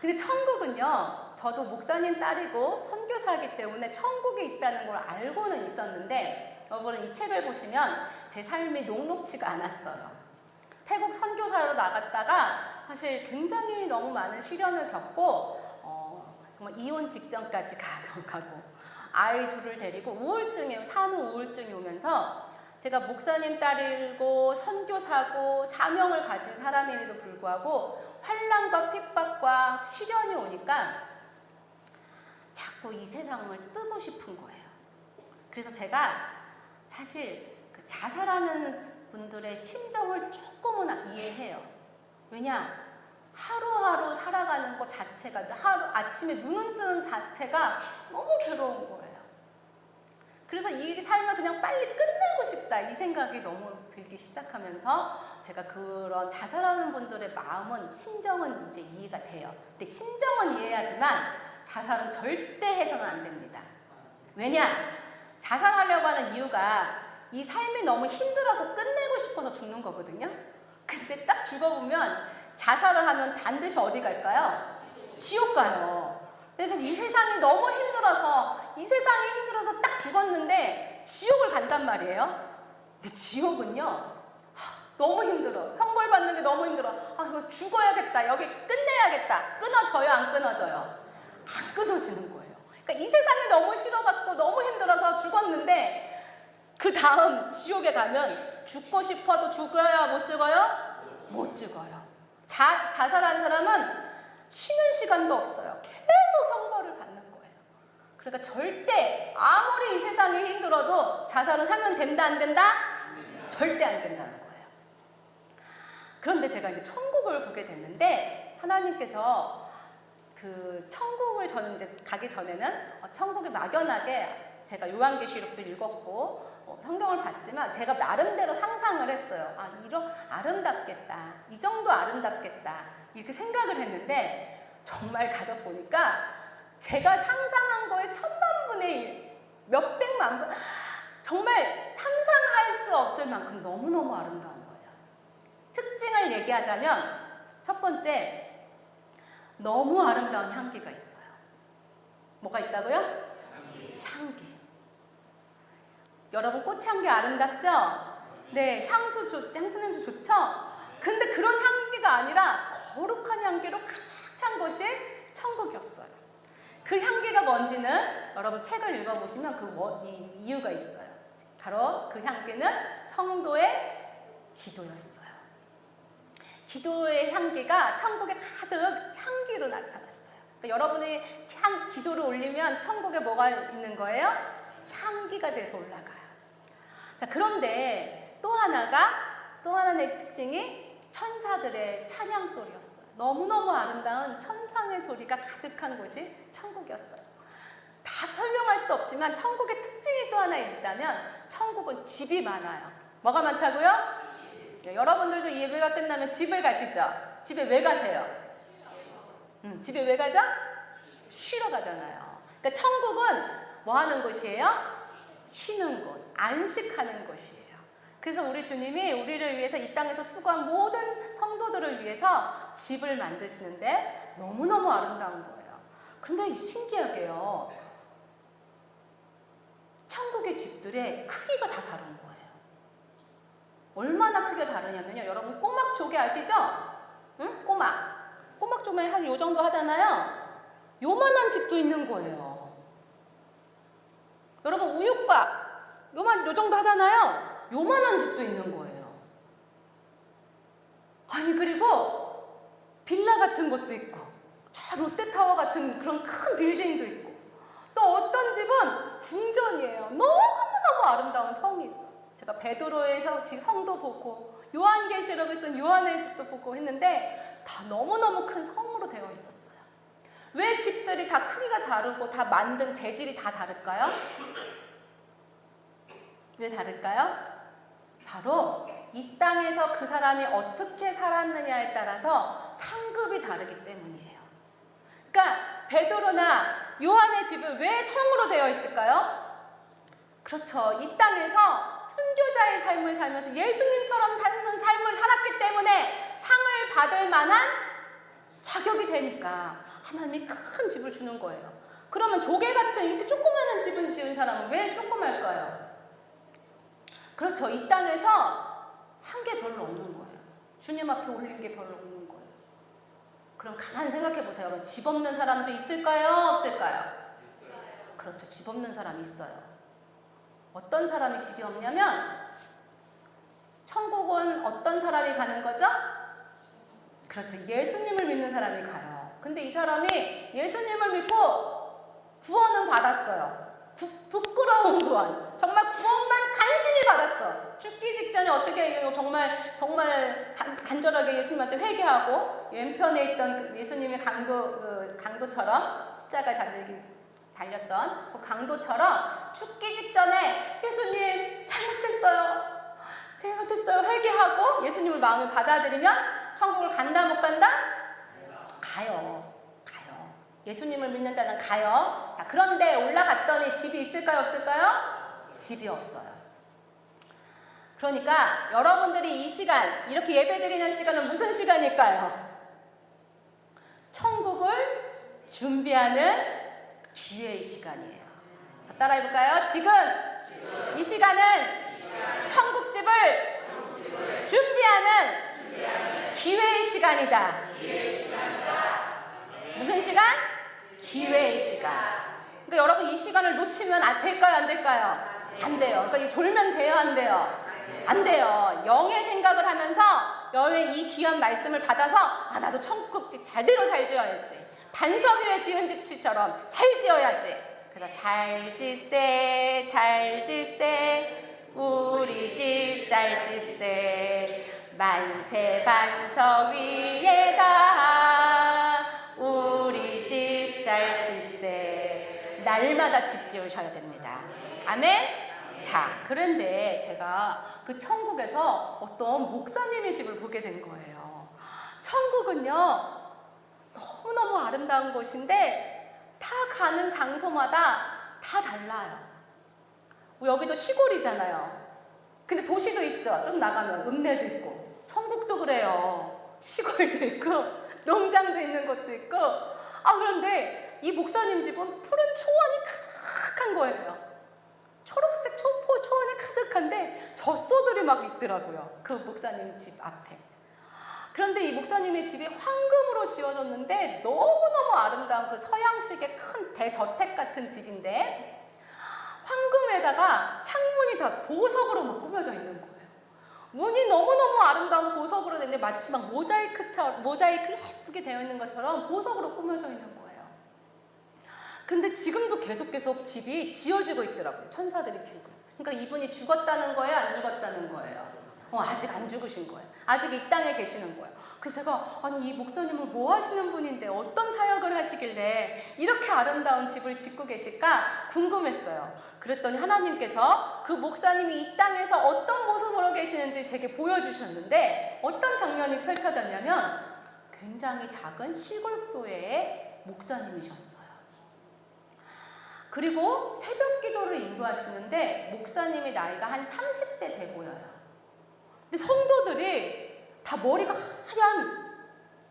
근데 천국은요, 저도 목사님 딸이고 선교사이기 때문에 천국에 있다는 걸 알고는 있었는데 여러분 이 책을 보시면 제 삶이 녹록지가 않았어요. 태국 선교사로 나갔다가 사실 굉장히 너무 많은 시련을 겪고 정말 이혼 직전까지 가고 아이 둘을 데리고 산후 우울증이 오면서 제가 목사님 딸이고 선교사고 사명을 가진 사람임에도 불구하고 환난과 핍박과 시련이 오니까 자꾸 이 세상을 뜨고 싶은 거예요. 그래서 제가 사실 그 자살하는 분들의 심정을 조금은 이해해요. 왜냐? 하루하루 살아가는 것 자체가, 아침에 눈은 뜨는 자체가 너무 괴로운 거예요. 그래서 이 삶을 그냥 빨리 끝내고 싶다 이 생각이 너무 들기 시작하면서 제가 그런 자살하는 분들의 마음은, 심정은 이제 이해가 돼요. 근데 심정은 이해하지만 자살은 절대 해서는 안 됩니다. 왜냐? 자살하려고 하는 이유가 이 삶이 너무 힘들어서 끝내고 싶어서 죽는 거거든요. 근데 딱 죽어보면 자살을 하면 반드시 어디 갈까요? 지옥 가요. 그래서 이 세상이 너무 힘들어서 딱 죽었는데 지옥을 간단 말이에요. 근데 지옥은요, 너무 힘들어. 형벌 받는 게 너무 힘들어. 이거 죽어야겠다. 여기 끝내야겠다. 끊어져요, 안 끊어져요? 안 끊어지는 거예요. 그러니까 이 세상이 너무 싫어갖고 너무 힘들어서 죽었는데 그 다음 지옥에 가면 죽고 싶어도 죽어요, 못 죽어요? 못 죽어요. 자살한 사람은 쉬는 시간도 없어요. 계속 형벌을 받는 거예요. 그러니까 절대 아무리 이 세상이 힘들어도 자살은 하면 된다 안 된다? 절대 안 된다는 거예요. 그런데 제가 이제 천국을 보게 됐는데 하나님께서 그 천국을 저는 이제 가기 전에는 천국이 막연하게 제가 요한계시록도 읽었고 성경을 봤지만 제가 나름대로 상상을 했어요. 이런 아름답겠다. 이 정도 아름답겠다. 이렇게 생각을 했는데 정말 가서 보니까 제가 상상한 거에 1000만분의 1, 몇백만 분, 정말 상상할 수 없을 만큼 너무너무 아름다운 거예요. 특징을 얘기하자면 첫 번째, 너무 아름다운 향기가 있어요. 뭐가 있다고요? 향기. 여러분 꽃향기 아름답죠? 네, 향수 냄새 좋죠? 근데 그런 향기가 아니라 거룩한 향기로 가득 찬 것이 천국이었어요. 그 향기가 뭔지는 여러분 책을 읽어보시면 이유가 있어요. 바로 그 향기는 성도의 기도였어요. 기도의 향기가 천국에 가득 향기로 나타났어요. 그러니까 여러분이 기도를 올리면 천국에 뭐가 있는 거예요? 향기가 돼서 올라가요. 자, 그런데 또 하나의 특징이 천사들의 찬양 소리였어요. 너무너무 아름다운 천상의 소리가 가득한 곳이 천국이었어요. 다 설명할 수 없지만 천국의 특징이 또 하나 있다면 천국은 집이 많아요. 뭐가 많다고요? 여러분들도 예배가 끝나면 집을 가시죠? 집에 왜 가세요? 집에 왜 가죠? 쉬러 가잖아요. 그러니까 천국은 뭐 하는 곳이에요? 쉬는 곳, 안식하는 곳이에요. 그래서 우리 주님이 우리를 위해서 이 땅에서 수고한 모든 성도들을 위해서 집을 만드시는데 너무너무 아름다운 거예요. 그런데 신기하게요, 천국의 집들의 크기가 다 다른 거예요. 얼마나 크게 다르냐면요, 여러분 꼬막 조개 아시죠? 응? 꼬막 조개 한 요 정도 하잖아요. 요만한 집도 있는 거예요. 여러분 우유곽 요 정도 하잖아요. 요만한 집도 있는 거예요. 아니, 그리고 빌라 같은 것도 있고, 저 롯데타워 같은 그런 큰 빌딩도 있고, 또 어떤 집은 궁전이에요. 너무너무 아름다운 성이 있어. 제가 베드로에서 성도 보고, 요한계시록에 쓴 요한의 집도 보고 했는데 다 너무너무 큰 성으로 되어 있었어요. 왜 집들이 다 크기가 다르고 다 만든 재질이 다 다를까요? 왜 다를까요? 바로 이 땅에서 그 사람이 어떻게 살았느냐에 따라서 상급이 다르기 때문이에요. 그러니까 베드로나 요한의 집은 왜 성으로 되어 있을까요? 그렇죠. 이 땅에서 순교자의 삶을 살면서 예수님처럼 닮은 삶을 살았기 때문에 상을 받을 만한 자격이 되니까 하나님이 큰 집을 주는 거예요. 그러면 조개 같은 이렇게 조그마한 집을 지은 사람은 왜 조그말까요? 그렇죠. 이 땅에서 한 게 별로 없는 거예요. 주님 앞에 올린 게 별로 없는 거예요. 그럼 가만히 생각해 보세요. 여러분, 집 없는 사람도 있을까요? 없을까요? 그렇죠. 집 없는 사람이 있어요. 어떤 사람이 집이 없냐면, 천국은 어떤 사람이 가는 거죠? 그렇죠. 예수님을 믿는 사람이 가요. 근데 이 사람이 예수님을 믿고 구원은 받았어요. 부끄러운 구원. 정말 구원만 간신히 받았어. 죽기 직전에 어떻게 정말 간절하게 예수님한테 회개하고, 왼편에 있던 예수님의 강도처럼 십자가에 달렸던 그 강도처럼 죽기 직전에 예수님 잘못했어요, 회개하고 예수님을 마음에 받아들이면 천국을 간다 못 간다? 가요. 예수님을 믿는 자는 가요. 자, 그런데 올라갔더니 집이 있을까요, 없을까요? 집이 없어요. 그러니까 여러분들이 이 시간, 이렇게 예배드리는 시간은 무슨 시간일까요? 천국을 준비하는 기회의 시간이에요. 자, 따라해볼까요? 지금 이 시간은 천국집을 준비하는 기회의 시간이다. 무슨 시간? 기회의 시간. 그러니까 여러분, 이 시간을 놓치면 될까요, 안 될까요? 안 돼요. 그러니까 졸면 돼요, 안 돼요? 안 돼요. 영의 생각을 하면서 여러분의 이 귀한 말씀을 받아서, 나도 천국집 제대로 잘 지어야지. 반석 위에 지은 집처럼 잘 지어야지. 그래서 잘 짓세 우리 집 잘 짓세 만세 반석 위에다 우리 집 잘 짓세. 날마다 집 지으셔야 됩니다. 아멘? 자, 그런데 제가 그 천국에서 어떤 목사님의 집을 보게 된 거예요. 천국은요, 너무너무 아름다운 곳인데 다 가는 장소마다 다 달라요. 여기도 시골이잖아요. 근데 도시도 있죠. 좀 나가면 읍내도 있고. 천국도 그래요. 시골도 있고 농장도 있는 곳도 있고. 그런데 이 목사님 집은 푸른 초원이 가득한 거예요. 초록색 초원이 가득한데 젖소들이 막 있더라고요. 그 목사님 집 앞에. 그런데 이 목사님의 집이 황금으로 지어졌는데 너무너무 아름다운 그 서양식의 큰 대저택 같은 집인데 황금에다가 창문이 다 보석으로 막 꾸며져 있는 거예요. 문이 너무너무 아름다운 보석으로 됐는데 마치 막 모자이크 예쁘게 되어 있는 것처럼 보석으로 꾸며져 있는 거예요. 그런데 지금도 계속 집이 지어지고 있더라고요. 천사들이 지고 있어요. 그러니까 이분이 죽었다는 거예요? 안 죽었다는 거예요? 아직 안 죽으신 거예요. 아직 이 땅에 계시는 거예요. 그래서 제가 아니 이 목사님은 뭐 하시는 분인데 어떤 사역을 하시길래 이렇게 아름다운 집을 짓고 계실까 궁금했어요. 그랬더니 하나님께서 그 목사님이 이 땅에서 어떤 모습으로 계시는지 제게 보여주셨는데 어떤 장면이 펼쳐졌냐면 굉장히 작은 시골 교회의 목사님이셨어요. 그리고 새벽 기도를 인도하시는데 목사님의 나이가 한 30대 돼 보여요. 근데 성도들이 다 머리가 하얀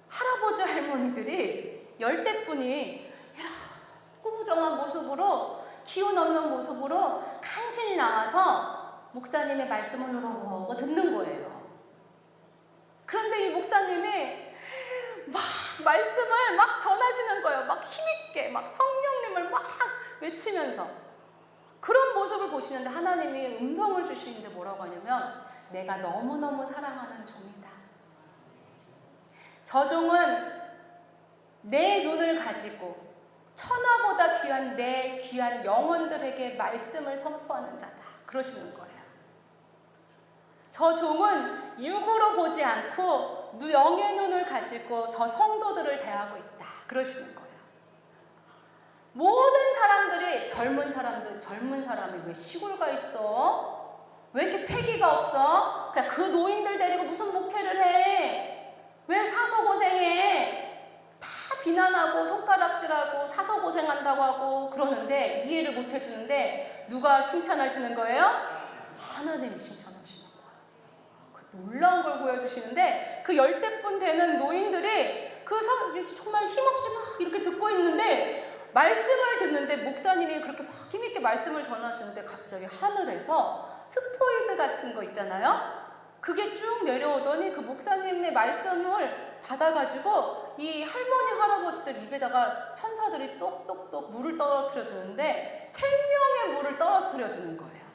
할아버지 할머니들이 열대뿐이 이렇게 꾸부정한 모습으로 기운 없는 모습으로 간신히 나와서 목사님의 말씀을 이러고 듣는 거예요. 그런데 이 목사님이 막 말씀을 막 전하시는 거예요. 막 힘있게 막 성령님을 막 외치면서 그런 모습을 보시는데 하나님이 음성을 주시는데 뭐라고 하냐면 내가 너무너무 사랑하는 종이다. 저 종은 내 눈을 가지고 천하보다 귀한 내 귀한 영혼들에게 말씀을 선포하는 자다. 그러시는 거예요. 저 종은 육으로 보지 않고 영의 눈을 가지고 저 성도들을 대하고 있다. 그러시는 거예요. 모든 사람들이 젊은 사람이 왜 시골 가 있어? 왜 이렇게 패기가 없어? 그냥 그 노인들 데리고 무슨 목회를 해? 왜 사서 고생해? 다 비난하고 손가락질하고 사서 고생한다고 하고 그러는데 이해를 못 해주는데 누가 칭찬하시는 거예요? 하나님이 칭찬하시는 거예요. 놀라운 걸 보여주시는데 그 열대뿐 되는 노인들이 정말 힘없이 막 이렇게 듣고 있는데 말씀을 듣는데 목사님이 그렇게 막 힘있게 말씀을 전하시는데 갑자기 하늘에서 스포이드 같은 거 있잖아요. 그게 쭉 내려오더니 그 목사님의 말씀을 받아가지고 이 할머니 할아버지들 입에다가 천사들이 똑똑똑 물을 떨어뜨려 주는데 생명의 물을 떨어뜨려 주는 거예요.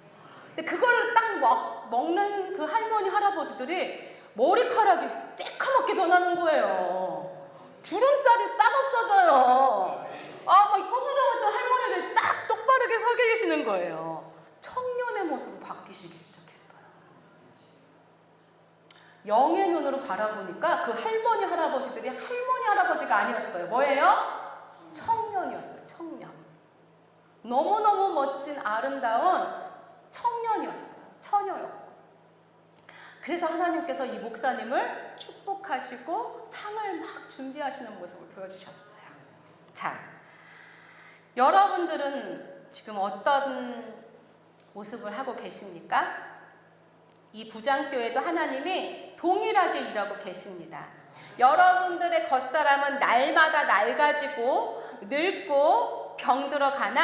근데 그거를 딱 먹는 그 할머니 할아버지들이 머리카락이 새카맣게 변하는 거예요. 주름살이 싹 없어져요. 막 꼬부정했던 할머니들이 딱 똑바르게 서 계시는 거예요. 청년의 모습으로 바뀌시기 시작했어요. 영의 눈으로 바라보니까 그 할머니 할아버지들이 할머니 할아버지가 아니었어요. 뭐예요? 청년이었어요. 청년. 너무너무 멋진 아름다운 청년이었어요. 처녀였고. 그래서 하나님께서 이 목사님을 축복하시고 상을 막 준비하시는 모습을 보여주셨어요. 자, 여러분들은 지금 어떤 모습을 하고 계십니까? 이 부장교회도 하나님이 동일하게 일하고 계십니다. 여러분들의 겉사람은 날마다 낡아지고 늙고 병들어가나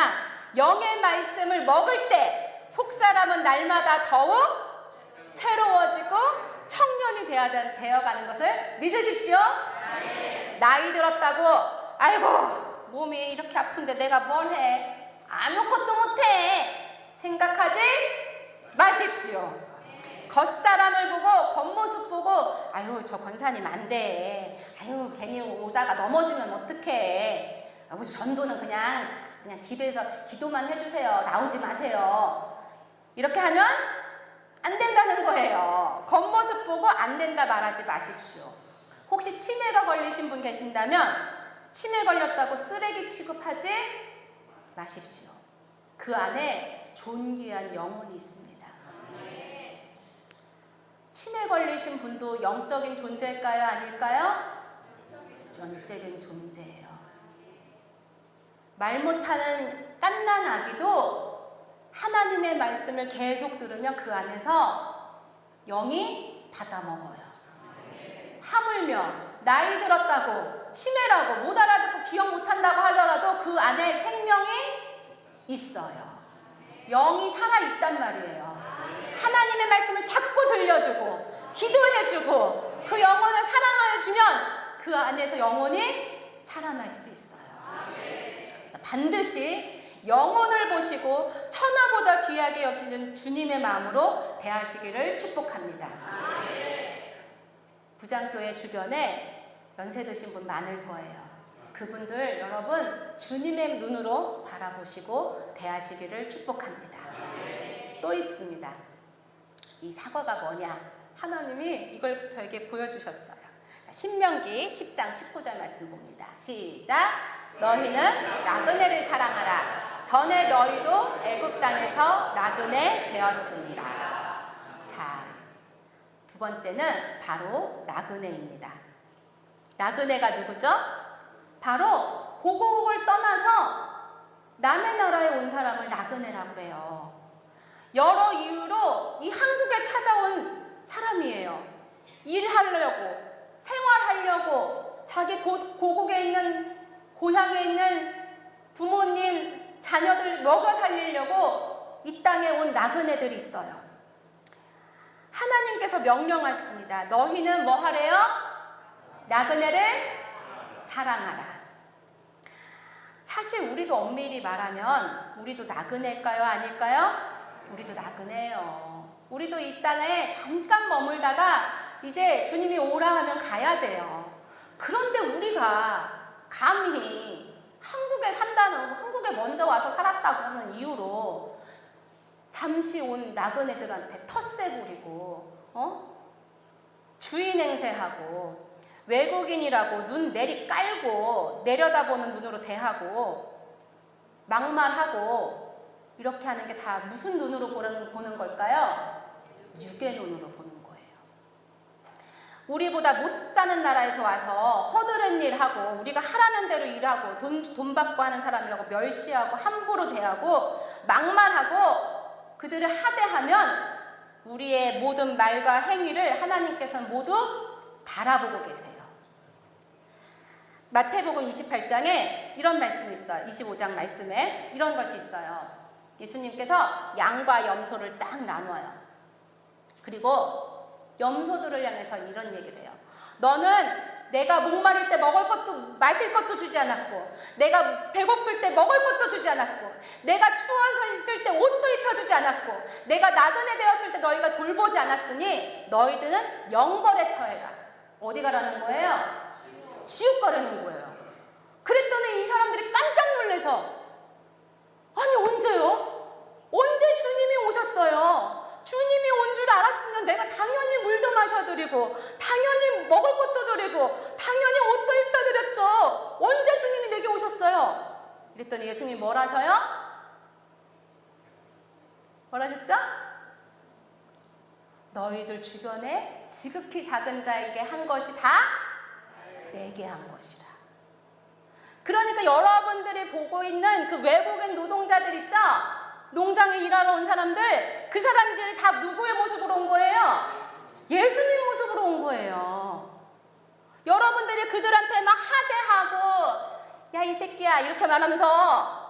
영의 말씀을 먹을 때 속사람은 날마다 더욱 새로워지고 청년이 되어가는 것을 믿으십시오. 나이 들었다고 아이고 몸이 이렇게 아픈데 내가 뭘 해? 아무것도 못해. 생각하지 마십시오. 겉사람을 보고 겉모습 보고 아유 저 권사님 안 돼. 아유 괜히 오다가 넘어지면 어떡해. 전도는 그냥 집에서 기도만 해주세요. 나오지 마세요. 이렇게 하면 안 된다는 거예요. 겉모습 보고 안 된다 말하지 마십시오. 혹시 치매가 걸리신 분 계신다면 치매 걸렸다고 쓰레기 취급하지 마십시오. 그 안에 존귀한 영혼이 있습니다. 치매 걸리신 분도 영적인 존재일까요? 아닐까요? 영적인 존재예요. 말 못하는 갓난 아기도 하나님의 말씀을 계속 들으면 그 안에서 영이 받아먹어요. 하물며 나이 들었다고 치매라고 못 알아듣고 기억 못한다고 하더라도 그 안에 생명이 있어요. 영이 살아있단 말이에요. 하나님의 말씀을 자꾸 들려주고 기도해주고 그 영혼을 사랑하여주면 그 안에서 영혼이 살아날 수 있어요. 그래서 반드시 영혼을 보시고 천하보다 귀하게 여기는 주님의 마음으로 대하시기를 축복합니다. 부장교회 주변에 연세 드신 분 많을 거예요. 그분들 여러분 주님의 눈으로 바라보시고 대하시기를 축복합니다. 또 있습니다. 이 사과가 뭐냐? 하나님이 이걸 저에게 보여주셨어요. 자, 신명기 10장 19절 말씀 봅니다. 시작! 너희는 나그네를 사랑하라. 전에 너희도 애굽 땅에서 나그네 되었습니다. 자, 두 번째는 바로 나그네입니다. 나그네가 누구죠? 바로 고국을 떠나서 남의 나라에 온 사람을 나그네라고 그래요. 여러 이유로 이 한국에 찾아온 사람이에요. 일하려고, 생활하려고, 자기 고국에 있는, 고향에 있는 부모님, 자녀들 먹여 살리려고 이 땅에 온 나그네들이 있어요. 하나님께서 명령하십니다. 너희는 뭐 하래요? 나그네를 사랑하라. 사실 우리도 엄밀히 말하면 우리도 나그네일까요? 아닐까요? 우리도 나그네예요. 우리도 이 땅에 잠깐 머물다가 이제 주님이 오라 하면 가야 돼요. 그런데 우리가 감히 한국에 산다는, 한국에 먼저 와서 살았다고 하는 이유로 잠시 온 나그네들한테 텃세 부리고 주인 행세하고 외국인이라고 눈 내리 깔고 내려다보는 눈으로 대하고 막말하고 이렇게 하는 게 다 무슨 눈으로 보는 걸까요? 육의 눈으로 보는 거예요. 우리보다 못 사는 나라에서 와서 허드렛 일하고 우리가 하라는 대로 일하고 돈 받고 하는 사람이라고 멸시하고 함부로 대하고 막말하고 그들을 하대하면 우리의 모든 말과 행위를 하나님께서는 모두 달아보고 계세요. 마태복음 28장에 이런 말씀이 있어요. 25장 말씀에 이런 것이 있어요. 예수님께서 양과 염소를 딱 나눠요. 그리고 염소들을 향해서 이런 얘기를 해요. 너는 내가 목마를 때 먹을 것도 마실 것도 주지 않았고, 내가 배고플 때 먹을 것도 주지 않았고, 내가 추워서 있을 때 옷도 입혀주지 않았고, 내가 나그네 되었을 때 너희가 돌보지 않았으니 너희들은 영벌에 처해라. 어디 가라는 거예요? 지옥 가라는 거예요. 그랬더니 이 사람들이 깜짝 놀라서 아니 언제요? 언제 주님이 오셨어요? 주님이 온 줄 알았으면 내가 당연히 물도 마셔드리고 당연히 먹을 것도 드리고 당연히 옷도 입혀드렸죠. 언제 주님이 내게 오셨어요? 그랬더니 예수님이 뭘 하셔요? 뭘 하셨죠? 너희들 주변에 지극히 작은 자에게 한 것이 다 내게 한 것이라. 그러니까 여러분들이 보고 있는 그 외국인 노동자들 있죠? 농장에 일하러 온 사람들, 그 사람들이 다 누구의 모습으로 온 거예요? 예수님 모습으로 온 거예요. 여러분들이 그들한테 막 하대하고 야 이 새끼야 이렇게 말하면서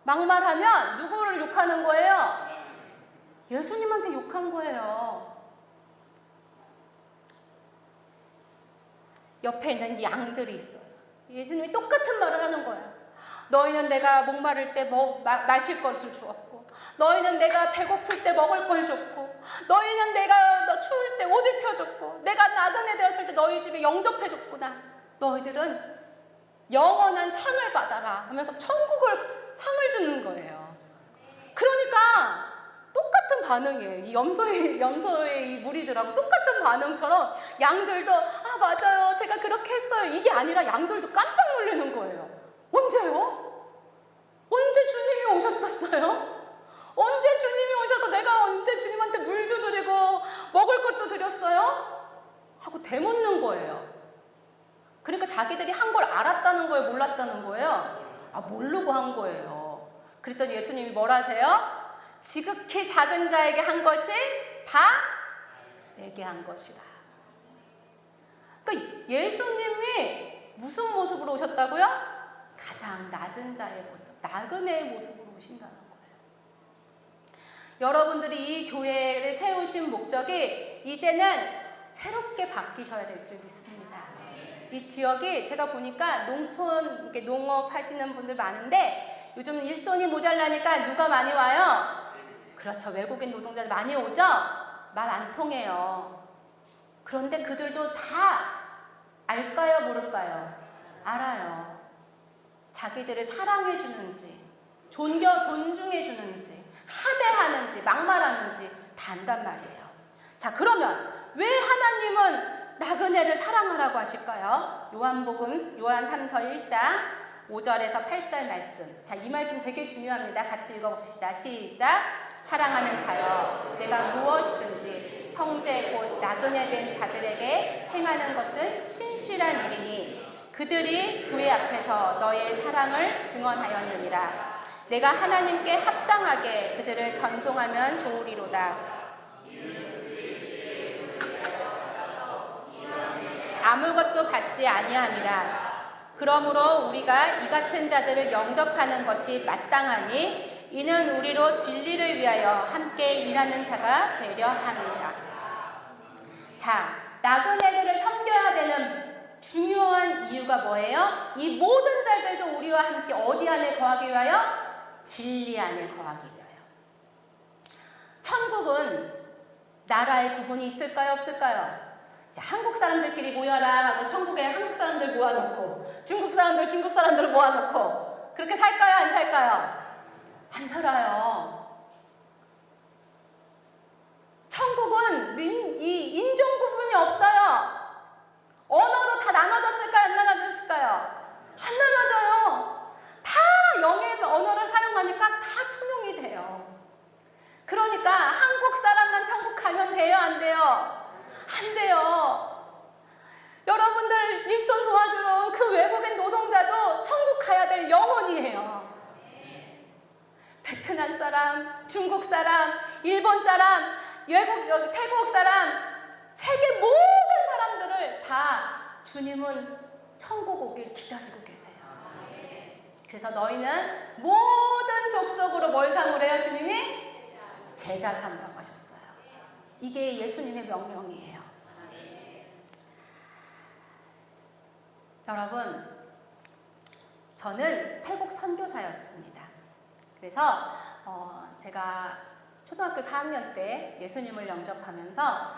막말하면 누구를 욕하는 거예요? 예수님한테 욕한 거예요. 옆에 있는 양들이 있어요. 예수님이 똑같은 말을 하는 거예요. 너희는 내가 목마를 때 마실 것을 주었고, 너희는 내가 배고플 때 먹을 걸 줬고, 너희는 내가 너 추울 때 옷 입혀줬고, 내가 나그네 되었을 때 너희 집에 영접해줬구나. 너희들은 영원한 상을 받아라 하면서 천국을 상을 주는 거예요. 그러니까 똑같은 반응이에요. 이 염소의 이 무리들하고 똑같은 반응처럼 양들도 아 맞아요 제가 그렇게 했어요 이게 아니라 양들도 깜짝 놀라는 거예요. 언제요? 언제 주님이 오셨었어요? 언제 주님이 오셔서 내가 언제 주님한테 물도 드리고 먹을 것도 드렸어요? 하고 되묻는 거예요. 그러니까 자기들이 한 걸 알았다는 거예요? 몰랐다는 거예요? 아 모르고 한 거예요. 그랬더니 예수님이 뭘 하세요? 지극히 작은 자에게 한 것이 다 내게 한 것이라. 그러니까 예수님이 무슨 모습으로 오셨다고요? 가장 낮은 자의 모습, 나그네의 모습으로 오신다는 거예요. 여러분들이 이 교회를 세우신 목적이 이제는 새롭게 바뀌셔야 될 줄 믿습니다. 이 지역이 제가 보니까 농촌, 이렇게 농업 하시는 분들 많은데 요즘 일손이 모자라니까 누가 많이 와요? 그렇죠. 외국인 노동자들 많이 오죠? 말 안 통해요. 그런데 그들도 다 알까요? 모를까요? 알아요. 자기들을 사랑해 주는지, 존중해 주는지, 하대하는지, 막말하는지 다 안단 말이에요. 자, 그러면 왜 하나님은 나그네를 사랑하라고 하실까요? 요한복음 요한 3서 1장 5절에서 8절 말씀. 자, 이 말씀 되게 중요합니다. 같이 읽어봅시다. 시작. 사랑하는 자여, 내가 무엇이든지 형제 곧 나그네 된 자들에게 행하는 것은 신실한 일이니 그들이 교회 앞에서 너의 사랑을 증언하였느니라. 내가 하나님께 합당하게 그들을 전송하면 좋으리로다. 아무것도 받지 아니함이라. 그러므로 우리가 이 같은 자들을 영접하는 것이 마땅하니 이는 우리로 진리를 위하여 함께 일하는 자가 되려 함이라. 자, 나그네들을 섬겨야 되는 중요한 이유가 뭐예요? 이 모든 자들도 우리와 함께 어디 안에 거하기 위하여? 진리 안에 거하기 위하여. 천국은 나라의 구분이 있을까요? 없을까요? 자, 한국 사람들끼리 모여라 하고 천국에 한국 사람들 모아놓고 중국 사람들 모아놓고 그렇게 살까요? 안 살까요? 안 살아요. 천국은 이 인종 구분이 없어요. 언어도 다 나눠졌을까요? 안 나눠졌을까요? 안 나눠져요. 다 영의 언어를 사용하니까 다 통용이 돼요. 그러니까 한국 사람만 천국 가면 돼요? 안 돼요? 안 돼요. 여러분들 일손 도와주러 온 그 외국인 노동자도 천국 가야 될 영혼이에요. 베트남 사람, 중국 사람, 일본 사람, 태국 사람, 세계 모든 사람들을 다 주님은 천국 오길 기다리고 계세요. 그래서 너희는 모든 족속으로 뭘 삼으래요? 주님이? 제자 삼으라고 하셨어요. 이게 예수님의 명령이에요. 여러분, 저는 태국 선교사였습니다. 그래서 제가 초등학교 4학년 때 예수님을 영접하면서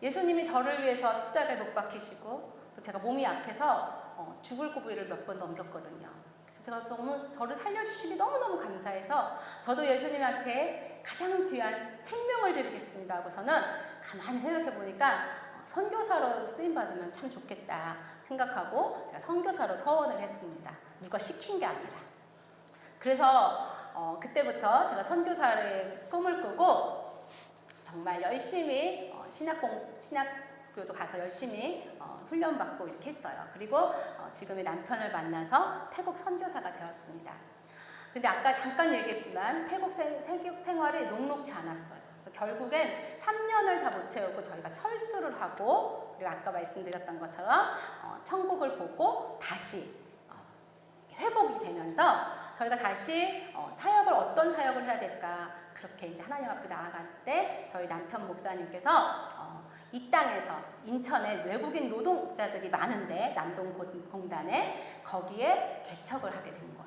예수님이 저를 위해서 십자가에 못 박히시고 또 제가 몸이 약해서 죽을 고비를 몇 번 넘겼거든요. 그래서 제가 너무 저를 살려주시니 너무너무 감사해서 저도 예수님한테 가장 귀한 생명을 드리겠습니다 하고서는 가만히 생각해 보니까 선교사로 쓰임받으면 참 좋겠다 생각하고 제가 선교사로 서원을 했습니다. 누가 시킨 게 아니라. 그래서 그때부터 제가 선교사의 꿈을 꾸고 정말 열심히 신학교도 가서 열심히 훈련받고 이렇게 했어요. 그리고 지금의 남편을 만나서 태국 선교사가 되었습니다. 근데 아까 잠깐 얘기했지만 태국 생활이 녹록지 않았어요. 그래서 결국엔 3년을 다 못 채우고 저희가 철수를 하고 그리고 아까 말씀드렸던 것처럼 천국을 보고 다시 회복이 되면서 저희가 다시 어떤 사역을 해야 될까 그렇게 이제 하나님 앞에 나아갈 때 저희 남편 목사님께서 이 땅에서 인천에 외국인 노동자들이 많은데 남동공단에 거기에 개척을 하게 된 거예요.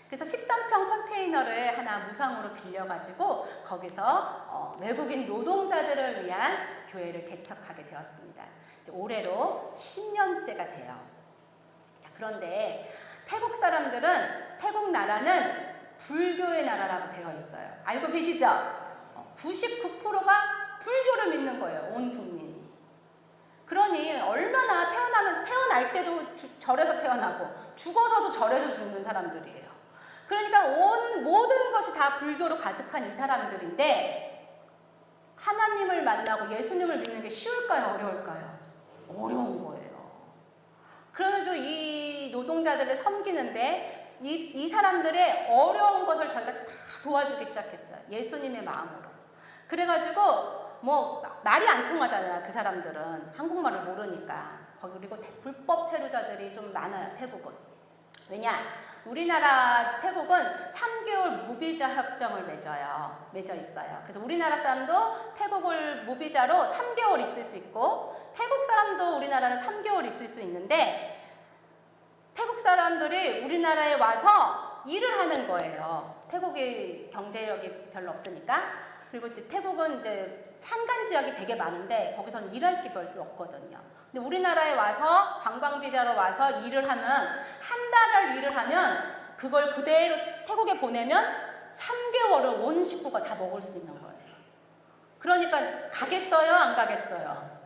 그래서 13평 컨테이너를 하나 무상으로 빌려가지고 거기서 외국인 노동자들을 위한 교회를 개척하게 되었습니다. 이제 올해로 10년째가 돼요. 그런데 태국 나라는 불교의 나라라고 되어 있어요. 알고 계시죠? 99%가 불교를 믿는 거예요. 온 국민이. 그러니 얼마나 태어날 때도 절에서 태어나고 죽어서도 절에서 죽는 사람들이에요. 그러니까 모든 것이 다 불교로 가득한 이 사람들인데 하나님을 만나고 예수님을 믿는 게 쉬울까요? 어려울까요? 어려운 거예요. 그래서 이 노동자들을 섬기는데 이 사람들의 어려운 것을 저희가 다 도와주기 시작했어요. 예수님의 마음으로. 그래가지고 말이 안 통하잖아요. 그 사람들은 한국말을 모르니까. 그리고 불법 체류자들이 좀 많아요, 태국은. 왜냐? 우리나라 태국은 3개월 무비자 협정을 맺어 있어요. 그래서 우리나라 사람도 태국을 무비자로 3개월 있을 수 있고 태국 사람도 우리나라를 3개월 있을 수 있는데 태국 사람들이 우리나라에 와서 일을 하는 거예요. 태국이 경제력이 별로 없으니까. 그리고 이제 태국은 이제 산간 지역이 되게 많은데 거기서는 일할 게 별로 없거든요. 근데 우리나라에 와서 관광 비자로 와서 일을 하면 한 달을 일을 하면 그걸 그대로 태국에 보내면 3개월을 온 식구가 다 먹을 수 있는 거예요. 그러니까 가겠어요? 안 가겠어요?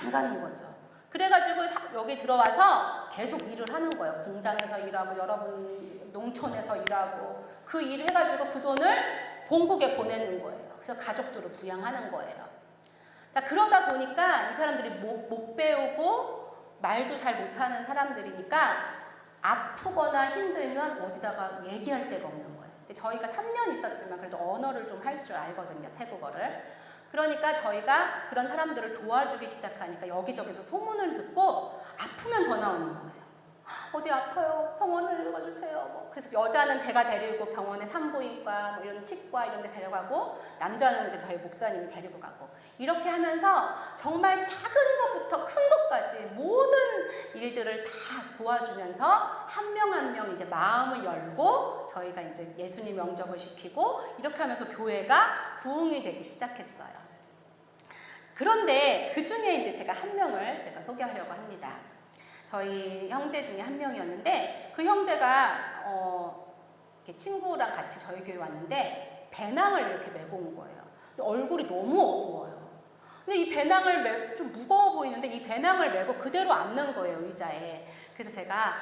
안 가는 거죠. 그래가지고 여기 들어와서 계속 일을 하는 거예요. 공장에서 일하고 여러분 농촌에서 일하고 그 일을 해가지고 그 돈을 본국에 보내는 거예요. 그래서 가족들을 부양하는 거예요. 자, 그러다 보니까 이 사람들이 못 배우고 말도 잘 못하는 사람들이니까 아프거나 힘들면 어디다가 얘기할 데가 없는 거예요. 근데 저희가 3년 있었지만 그래도 언어를 좀 할 줄 알거든요, 태국어를. 그러니까 저희가 그런 사람들을 도와주기 시작하니까 여기저기서 소문을 듣고 아프면 전화 오는 거예요. 어디 아파요? 병원을 읽어주세요. 그래서 여자는 제가 데리고 병원에 산부인과 뭐 이런 치과 이런 데 데려가고 남자는 이제 저희 목사님이 데리고 가고 이렇게 하면서 정말 작은 것부터 큰 것까지 모든 일들을 다 도와주면서 한 명 한 명 이제 마음을 열고 저희가 이제 예수님 영접을 시키고 이렇게 하면서 교회가 부흥이 되기 시작했어요. 그런데 그 중에 이제 제가 한 명을 제가 소개하려고 합니다. 저희 형제 중에 한 명이었는데 그 형제가 이렇게 친구랑 같이 저희 교회 왔는데 배낭을 이렇게 메고 온 거예요. 근데 얼굴이 너무 어두워요. 근데 이 배낭을 좀 무거워 보이는데 이 배낭을 메고 그대로 앉는 거예요, 의자에. 그래서 제가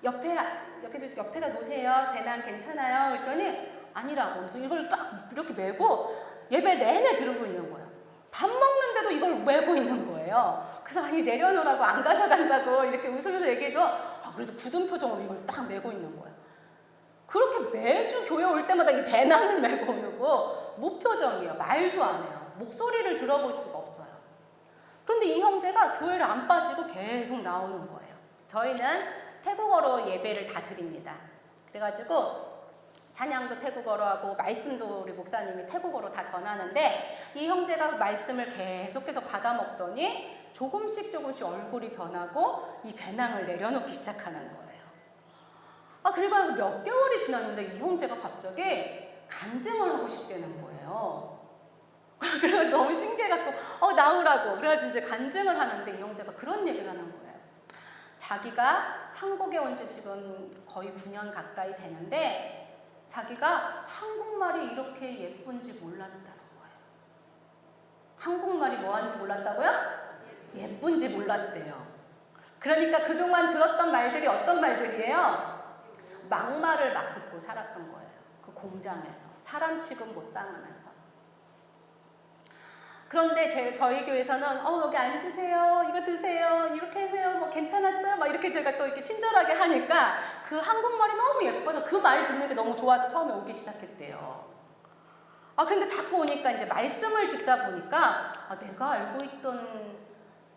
옆에다 놓으세요. 배낭 괜찮아요? 그랬더니 아니라고. 그래서 이걸 딱 이렇게 메고 예배 내내 들고 있는 거예요. 밥 먹는데도 이걸 메고 있는 거예요. 그래서 아니 내려놓으라고 안 가져간다고 이렇게 웃으면서 얘기해도 그래도 굳은 표정으로 이걸 딱 메고 있는 거예요. 그렇게 매주 교회 올 때마다 이 배낭을 메고 오고 무표정이에요. 말도 안 해요. 목소리를 들어볼 수가 없어요. 그런데 이 형제가 교회를 안 빠지고 계속 나오는 거예요. 저희는 태국어로 예배를 다 드립니다. 그래가지고 찬양도 태국어로 하고 말씀도 우리 목사님이 태국어로 다 전하는데 이 형제가 말씀을 계속해서 받아 먹더니 조금씩 얼굴이 변하고 이 배낭을 내려놓기 시작하는 거예요. 그리고 나서 몇 개월이 지났는데 이 형제가 갑자기 간증을 하고 싶다는 거예요. 그래서 너무 신기해갖고 나오라고 그래가지고 이제 간증을 하는데 이 형제가 그런 얘기를 하는 거예요. 자기가 한국에 온 지 지금 거의 9년 가까이 되는데 자기가 한국말이 이렇게 예쁜지 몰랐다는 거예요. 한국말이 뭐하는지 몰랐다고요? 예쁜지 몰랐대요. 그러니까 그동안 들었던 말들이 어떤 말들이에요? 막말을 막 듣고 살았던 거예요. 그 공장에서 사람 취급 못 당하면서. 그런데 저희 교회에서는 여기 앉으세요, 이거 드세요, 이렇게 하세요, 뭐 괜찮았어요, 막 이렇게 제가 또 이렇게 친절하게 하니까 그 한국말이 너무 예뻐서 그 말 듣는 게 너무 좋아서 처음에 오기 시작했대요. 근데 자꾸 오니까 이제 말씀을 듣다 보니까 내가 알고 있던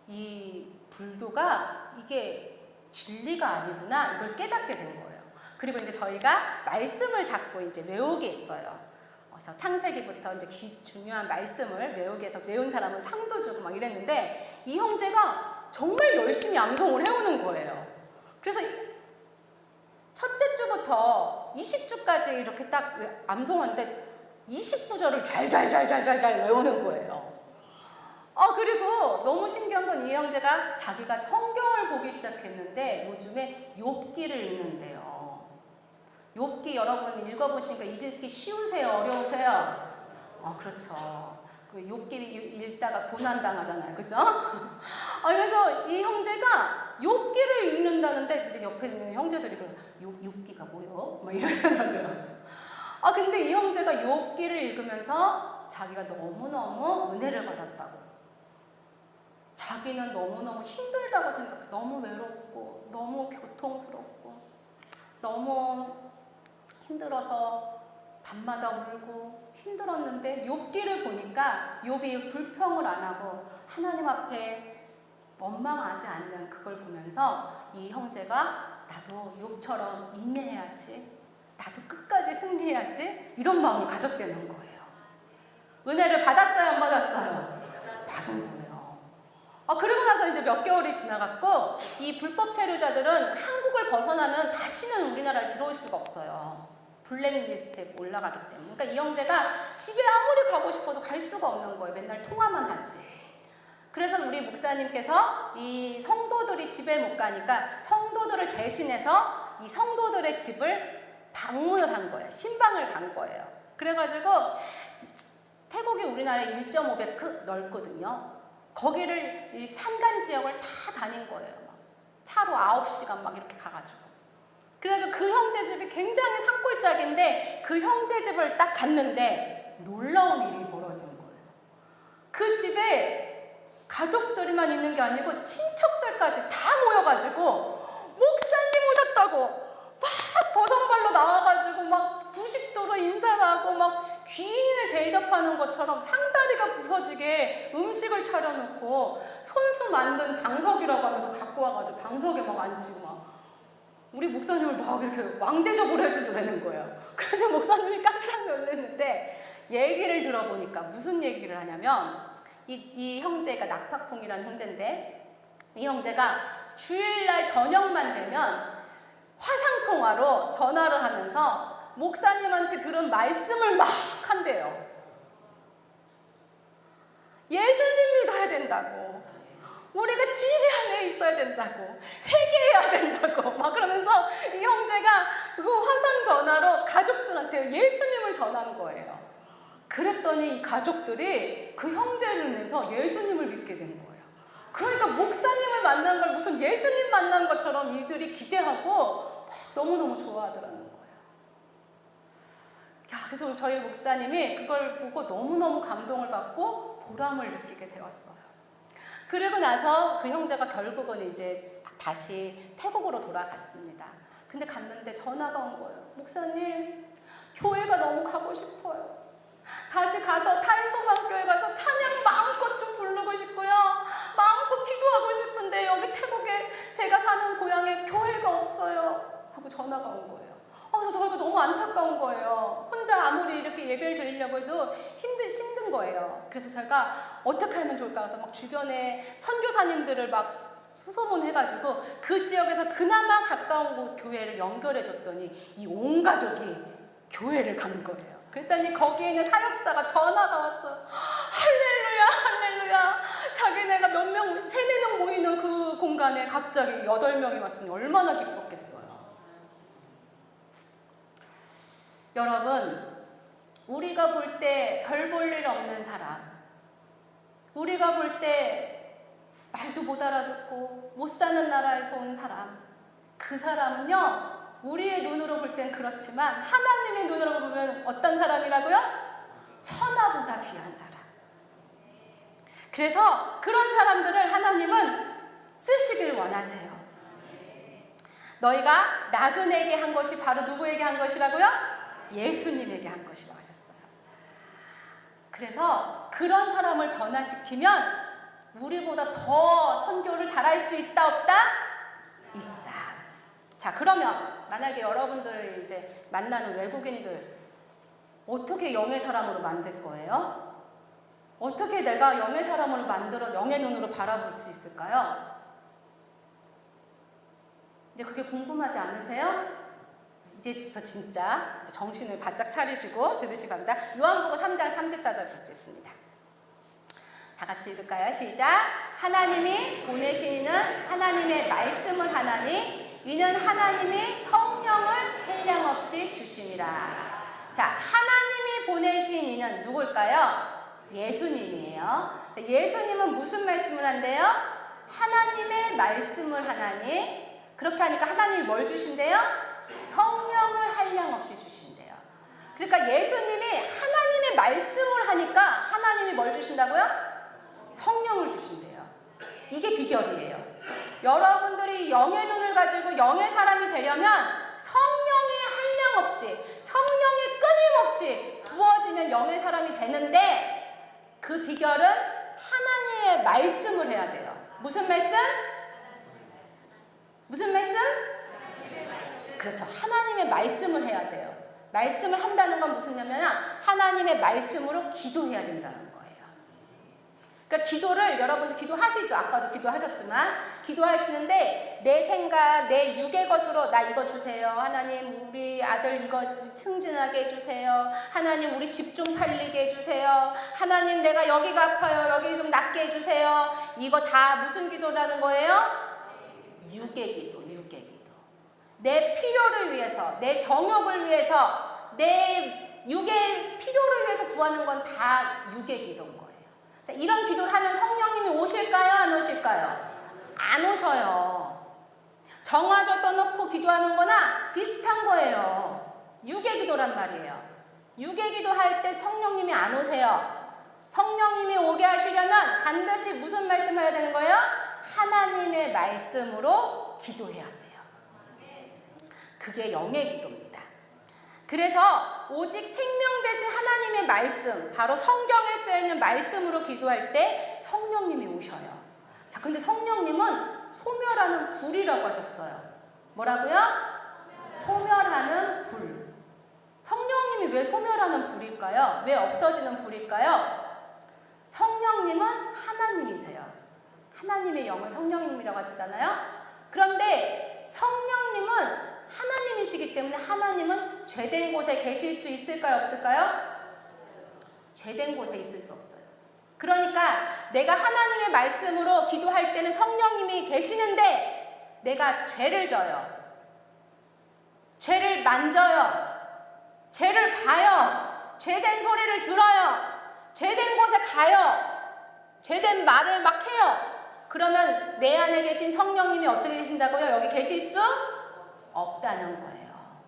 이 불교가 이게 진리가 아니구나 이걸 깨닫게 된 거예요. 그리고 이제 저희가 말씀을 자꾸 이제 외우게 했어요. 그래서 창세기부터 이제 중요한 말씀을 외우게 해서 외운 사람은 상도 주고 막 이랬는데 이 형제가 정말 열심히 암송을 해오는 거예요. 그래서 첫째 주부터 20주까지 이렇게 딱 암송하는데 20구절을 잘 외우는 거예요. 그리고 너무 신기한 건 이 형제가 자기가 성경을 보기 시작했는데 요즘에 욥기를 읽는데요. 욥기 여러분 읽어보시니까 읽기 쉬우세요? 어려우세요? 그렇죠. 그 욥기 읽다가 고난당하잖아요. 그죠? 그래서 이 형제가 욥기를 읽는다는데 근데 옆에 있는 형제들이 욥기가 뭐요? 막 이러더라고요. 근데 이 형제가 욥기를 읽으면서 자기가 너무너무 은혜를 받았다고. 자기는 너무너무 힘들다고 생각해. 너무 외롭고 너무 고통스럽고 너무 힘들어서 밤마다 울고 힘들었는데 욥기를 보니까 욥이 불평을 안 하고 하나님 앞에 원망하지 않는 그걸 보면서 이 형제가 나도 욥처럼 인내해야지, 나도 끝까지 승리해야지, 이런 마음을 가졌다는 거예요. 은혜를 받았어요, 안 받았어요? 받은 거예요. 그리고 나서 이제 몇 개월이 지나갔고, 이 불법 체류자들은 한국을 벗어나면 다시는 우리나라를 들어올 수가 없어요. 블랙리스트에 올라가기 때문에. 그러니까 이 형제가 집에 아무리 가고 싶어도 갈 수가 없는 거예요. 맨날 통화만 하지. 그래서 우리 목사님께서 이 성도들이 집에 못 가니까 성도들을 대신해서 이 성도들의 집을 방문을 한 거예요. 신방을 간 거예요. 그래가지고 태국이 우리나라에 1.5배 넓거든요. 거기를 이 산간 지역을 다 다닌 거예요. 막 차로 9시간 막 이렇게 가가지고. 그래가지고 그 형제 집이 굉장히 산골짜기인데 그 형제 집을 딱 갔는데 놀라운 일이 벌어진 거예요. 그 집에 가족들만 있는 게 아니고 친척들까지 다 모여가지고 목사님 오셨다고 막 버선발로 나와가지고 막 부식도로 인사를 하고 막 귀인을 대접하는 것처럼 상다리가 부서지게 음식을 차려놓고 손수 만든 방석이라고 하면서 갖고 와가지고 방석에 막 앉히고 막 우리 목사님을 막 이렇게 왕대접을 해주더라는 거예요. 그래서 목사님이 깜짝 놀랐는데 얘기를 들어보니까 무슨 얘기를 하냐면 이 형제가 낙탁풍이라는 형제인데 이 형제가 주일날 저녁만 되면 화상통화로 전화를 하면서 목사님한테 들은 말씀을 막 한대요. 예수님 믿어야 된다고, 우리가 진리 안에 있어야 된다고, 회개해야 된다고 막 그러면서 이 형제가 그 화상 전화로 가족들한테 예수님을 전한 거예요. 그랬더니 이 가족들이 그 형제를 인해서 예수님을 믿게 된 거예요. 그러니까 목사님을 만난 걸 무슨 예수님 만난 것처럼 이들이 기대하고 너무너무 좋아하더라는 거예요. 그래서 저희 목사님이 그걸 보고 너무너무 감동을 받고 보람을 느끼게 되었어요. 그리고 나서 그 형제가 결국은 이제 다시 태국으로 돌아갔습니다. 근데 갔는데 전화가 온 거예요. 목사님, 교회가 너무 가고 싶어요. 다시 가서 타인소망교회 가서 찬양 마음껏 좀 부르고 싶고요. 마음껏 기도하고 싶은데 여기 태국에 제가 사는 고향에 교회가 없어요. 하고 전화가 온 거예요. 그래서 저희가 너무 안타까운 거예요. 혼자 아무리 이렇게 예배를 드리려고 해도 힘든 거예요. 그래서 저희가 어떻게 하면 좋을까 해서 막 주변에 선교사님들을 막 수소문해가지고 그 지역에서 그나마 가까운 곳 교회를 연결해 줬더니 이 온 가족이 교회를 간 거예요. 그랬더니 거기에 있는 사역자가 전화가 왔어요. 할렐루야, 할렐루야. 자기네가 몇 명, 3-4명 모이는 그 공간에 갑자기 8명이 왔으니 얼마나 기뻤겠어요. 여러분, 우리가 볼 때 별 볼 일 없는 사람, 우리가 볼 때 말도 못 알아듣고 못 사는 나라에서 온 사람, 그 사람은요, 우리의 눈으로 볼 땐 그렇지만 하나님의 눈으로 보면 어떤 사람이라고요? 천하보다 귀한 사람. 그래서 그런 사람들을 하나님은 쓰시길 원하세요. 너희가 나그네에게 한 것이 바로 누구에게 한 것이라고요? 예수님에게 한 것이라고 하셨어요. 그래서 그런 사람을 변화시키면 우리보다 더 선교를 잘할 수 있다, 없다? 있다. 자, 그러면 만약에 여러분들 이제 만나는 외국인들 어떻게 영의 사람으로 만들 거예요? 어떻게 내가 영의 사람으로 만들어 영의 눈으로 바라볼 수 있을까요? 이제 그게 궁금하지 않으세요? 이제부터 진짜 정신을 바짝 차리시고 들으시기 바랍니다. 요한복음 3장 34절 볼 수 있습니다. 다 같이 읽을까요? 시작! 하나님이 보내신 이는 하나님의 말씀을 하나니 이는 하나님이 성령을 한량없이 주심이라. 자, 하나님이 보내신 이는 누굴까요? 예수님이에요. 자, 예수님은 무슨 말씀을 한대요? 하나님의 말씀을 하나니. 그렇게 하니까 하나님이 뭘 주신대요? 성령을 한량없이 주신대요. 그러니까 예수님이 하나님의 말씀을 하니까 하나님이 뭘 주신다고요? 성령을 주신대요. 이게 비결이에요. 여러분들이 영의 눈을 가지고 영의 사람이 되려면 성령이 한량없이, 성령이 끊임없이 부어지면 영의 사람이 되는데 그 비결은 하나님의 말씀을 해야 돼요. 무슨 말씀? 무슨 말씀? 그렇죠. 하나님의 말씀을 해야 돼요. 말씀을 한다는 건 무슨 냐면 하나님의 말씀으로 기도해야 된다는 거예요. 그러니까 기도를 여러분들 기도하시죠. 아까도 기도하셨지만 기도하시는데 내 생각, 내 육의 것으로 나 이거 주세요. 하나님 우리 아들 이거 승진하게 해주세요. 하나님 우리 집 좀 팔리게 해주세요. 하나님 내가 여기가 아파요. 여기 좀 낫게 해주세요. 이거 다 무슨 기도라는 거예요? 육의 기도, 육의 기도. 내 필요를 위해서, 내 정욕을 위해서, 내 육의 필요를 위해서 구하는 건 다 육의 기도인 거예요. 자, 이런 기도를 하면 성령님이 오실까요? 안 오실까요? 안 오셔요. 정화조 떠놓고 기도하는 거나 비슷한 거예요. 육의 기도란 말이에요. 육의 기도할 때 성령님이 안 오세요. 성령님이 오게 하시려면 반드시 무슨 말씀 해야 되는 거예요? 하나님의 말씀으로 기도해야 돼요. 그게 영의 기도입니다. 그래서 오직 생명 대신 하나님의 말씀, 바로 성경에 쓰여있는 말씀으로 기도할 때 성령님이 오셔요. 자, 근데 성령님은 소멸하는 불이라고 하셨어요. 뭐라고요? 소멸하는 불. 성령님이 왜 소멸하는 불일까요? 왜 없어지는 불일까요? 성령님은 하나님이세요. 하나님의 영을 성령님이라고 하시잖아요. 그런데 성령님은 하나님이시기 때문에 하나님은 죄된 곳에 계실 수 있을까요? 없을까요? 죄된 곳에 있을 수 없어요. 그러니까 내가 하나님의 말씀으로 기도할 때는 성령님이 계시는데 내가 죄를 져요. 죄를 만져요. 죄를 봐요. 죄된 소리를 들어요. 죄된 곳에 가요. 죄된 말을 막 해요. 그러면 내 안에 계신 성령님이 어떻게 계신다고요? 여기 계실 수 없다는 거예요.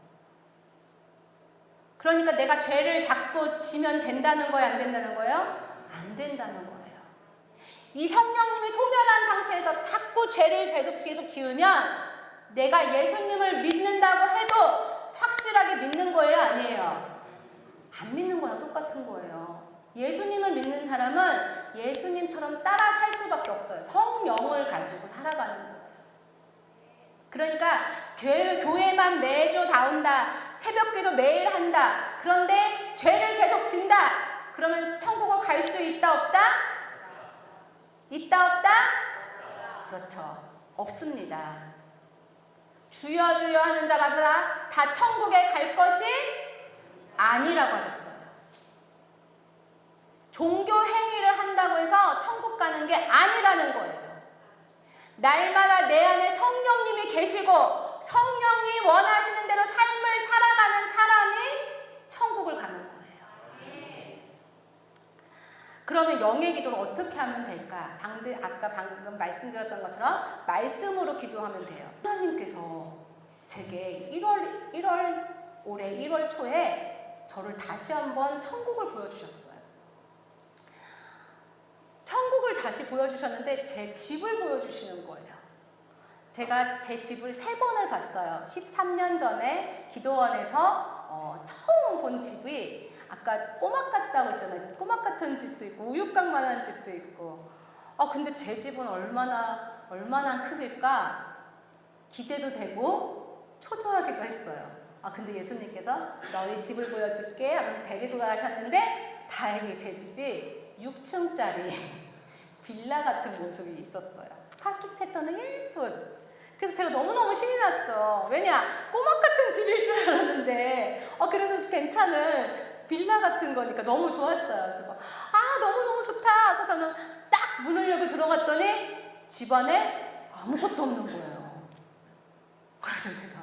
그러니까 내가 죄를 자꾸 지면 된다는 거예요? 안 된다는 거예요? 안 된다는 거예요. 이 성령님이 소멸한 상태에서 자꾸 죄를 계속 지으면 내가 예수님을 믿는다고 해도 확실하게 믿는 거예요? 아니에요? 안 믿는 거랑 똑같은 거예요. 예수님을 믿는 사람은 예수님처럼 따라 살 수밖에 없어요. 성령을 가지고 살아가는 거예요. 그러니까 교회만 매주 나온다. 새벽기도 매일 한다. 그런데 죄를 계속 진다. 그러면 천국을 갈 수 있다 없다? 있다 없다? 그렇죠. 없습니다. 주여 주여 하는 자마다 다 천국에 갈 것이 아니라고 하셨어요. 종교 행위를 한다고 해서 천국 가는 게 아니라는 거예요. 날마다 내 안에 성령님이 계시고 성령이 원하시는 대로 삶을 살아가는 사람이 천국을 가는 거예요. 그러면 영의 기도를 어떻게 하면 될까? 아까 방금 말씀드렸던 것처럼 말씀으로 기도하면 돼요. 하나님께서 제게 올해 1월 초에 저를 다시 한번 천국을 보여주셨어요. 천국을 다시 보여주셨는데 제 집을 보여주시는 거예요. 제가 제 집을 3번을 봤어요. 13년 전에 기도원에서 처음 본 집이 아까 꼬막 같다고 했잖아요. 꼬막 같은 집도 있고 우유곽만한 집도 있고 근데 제 집은 얼마나 크길까 기대도 되고 초조하기도 했어요. 근데 예수님께서 너희 집을 보여줄게 하면서 데리고 가셨는데 다행히 제 집이 6층짜리 빌라 같은 모습이 있었어요. 파스텔톤은 예쁜. 그래서 제가 너무너무 신이 났죠. 왜냐? 꼬막 같은 집일 줄 알았는데 그래도 괜찮은 빌라 같은 거니까 너무 좋았어요. 그래서 너무너무 좋다. 그래서는 딱 문을 열고 들어갔더니 집안에 아무것도 없는 거예요. 그래서 제가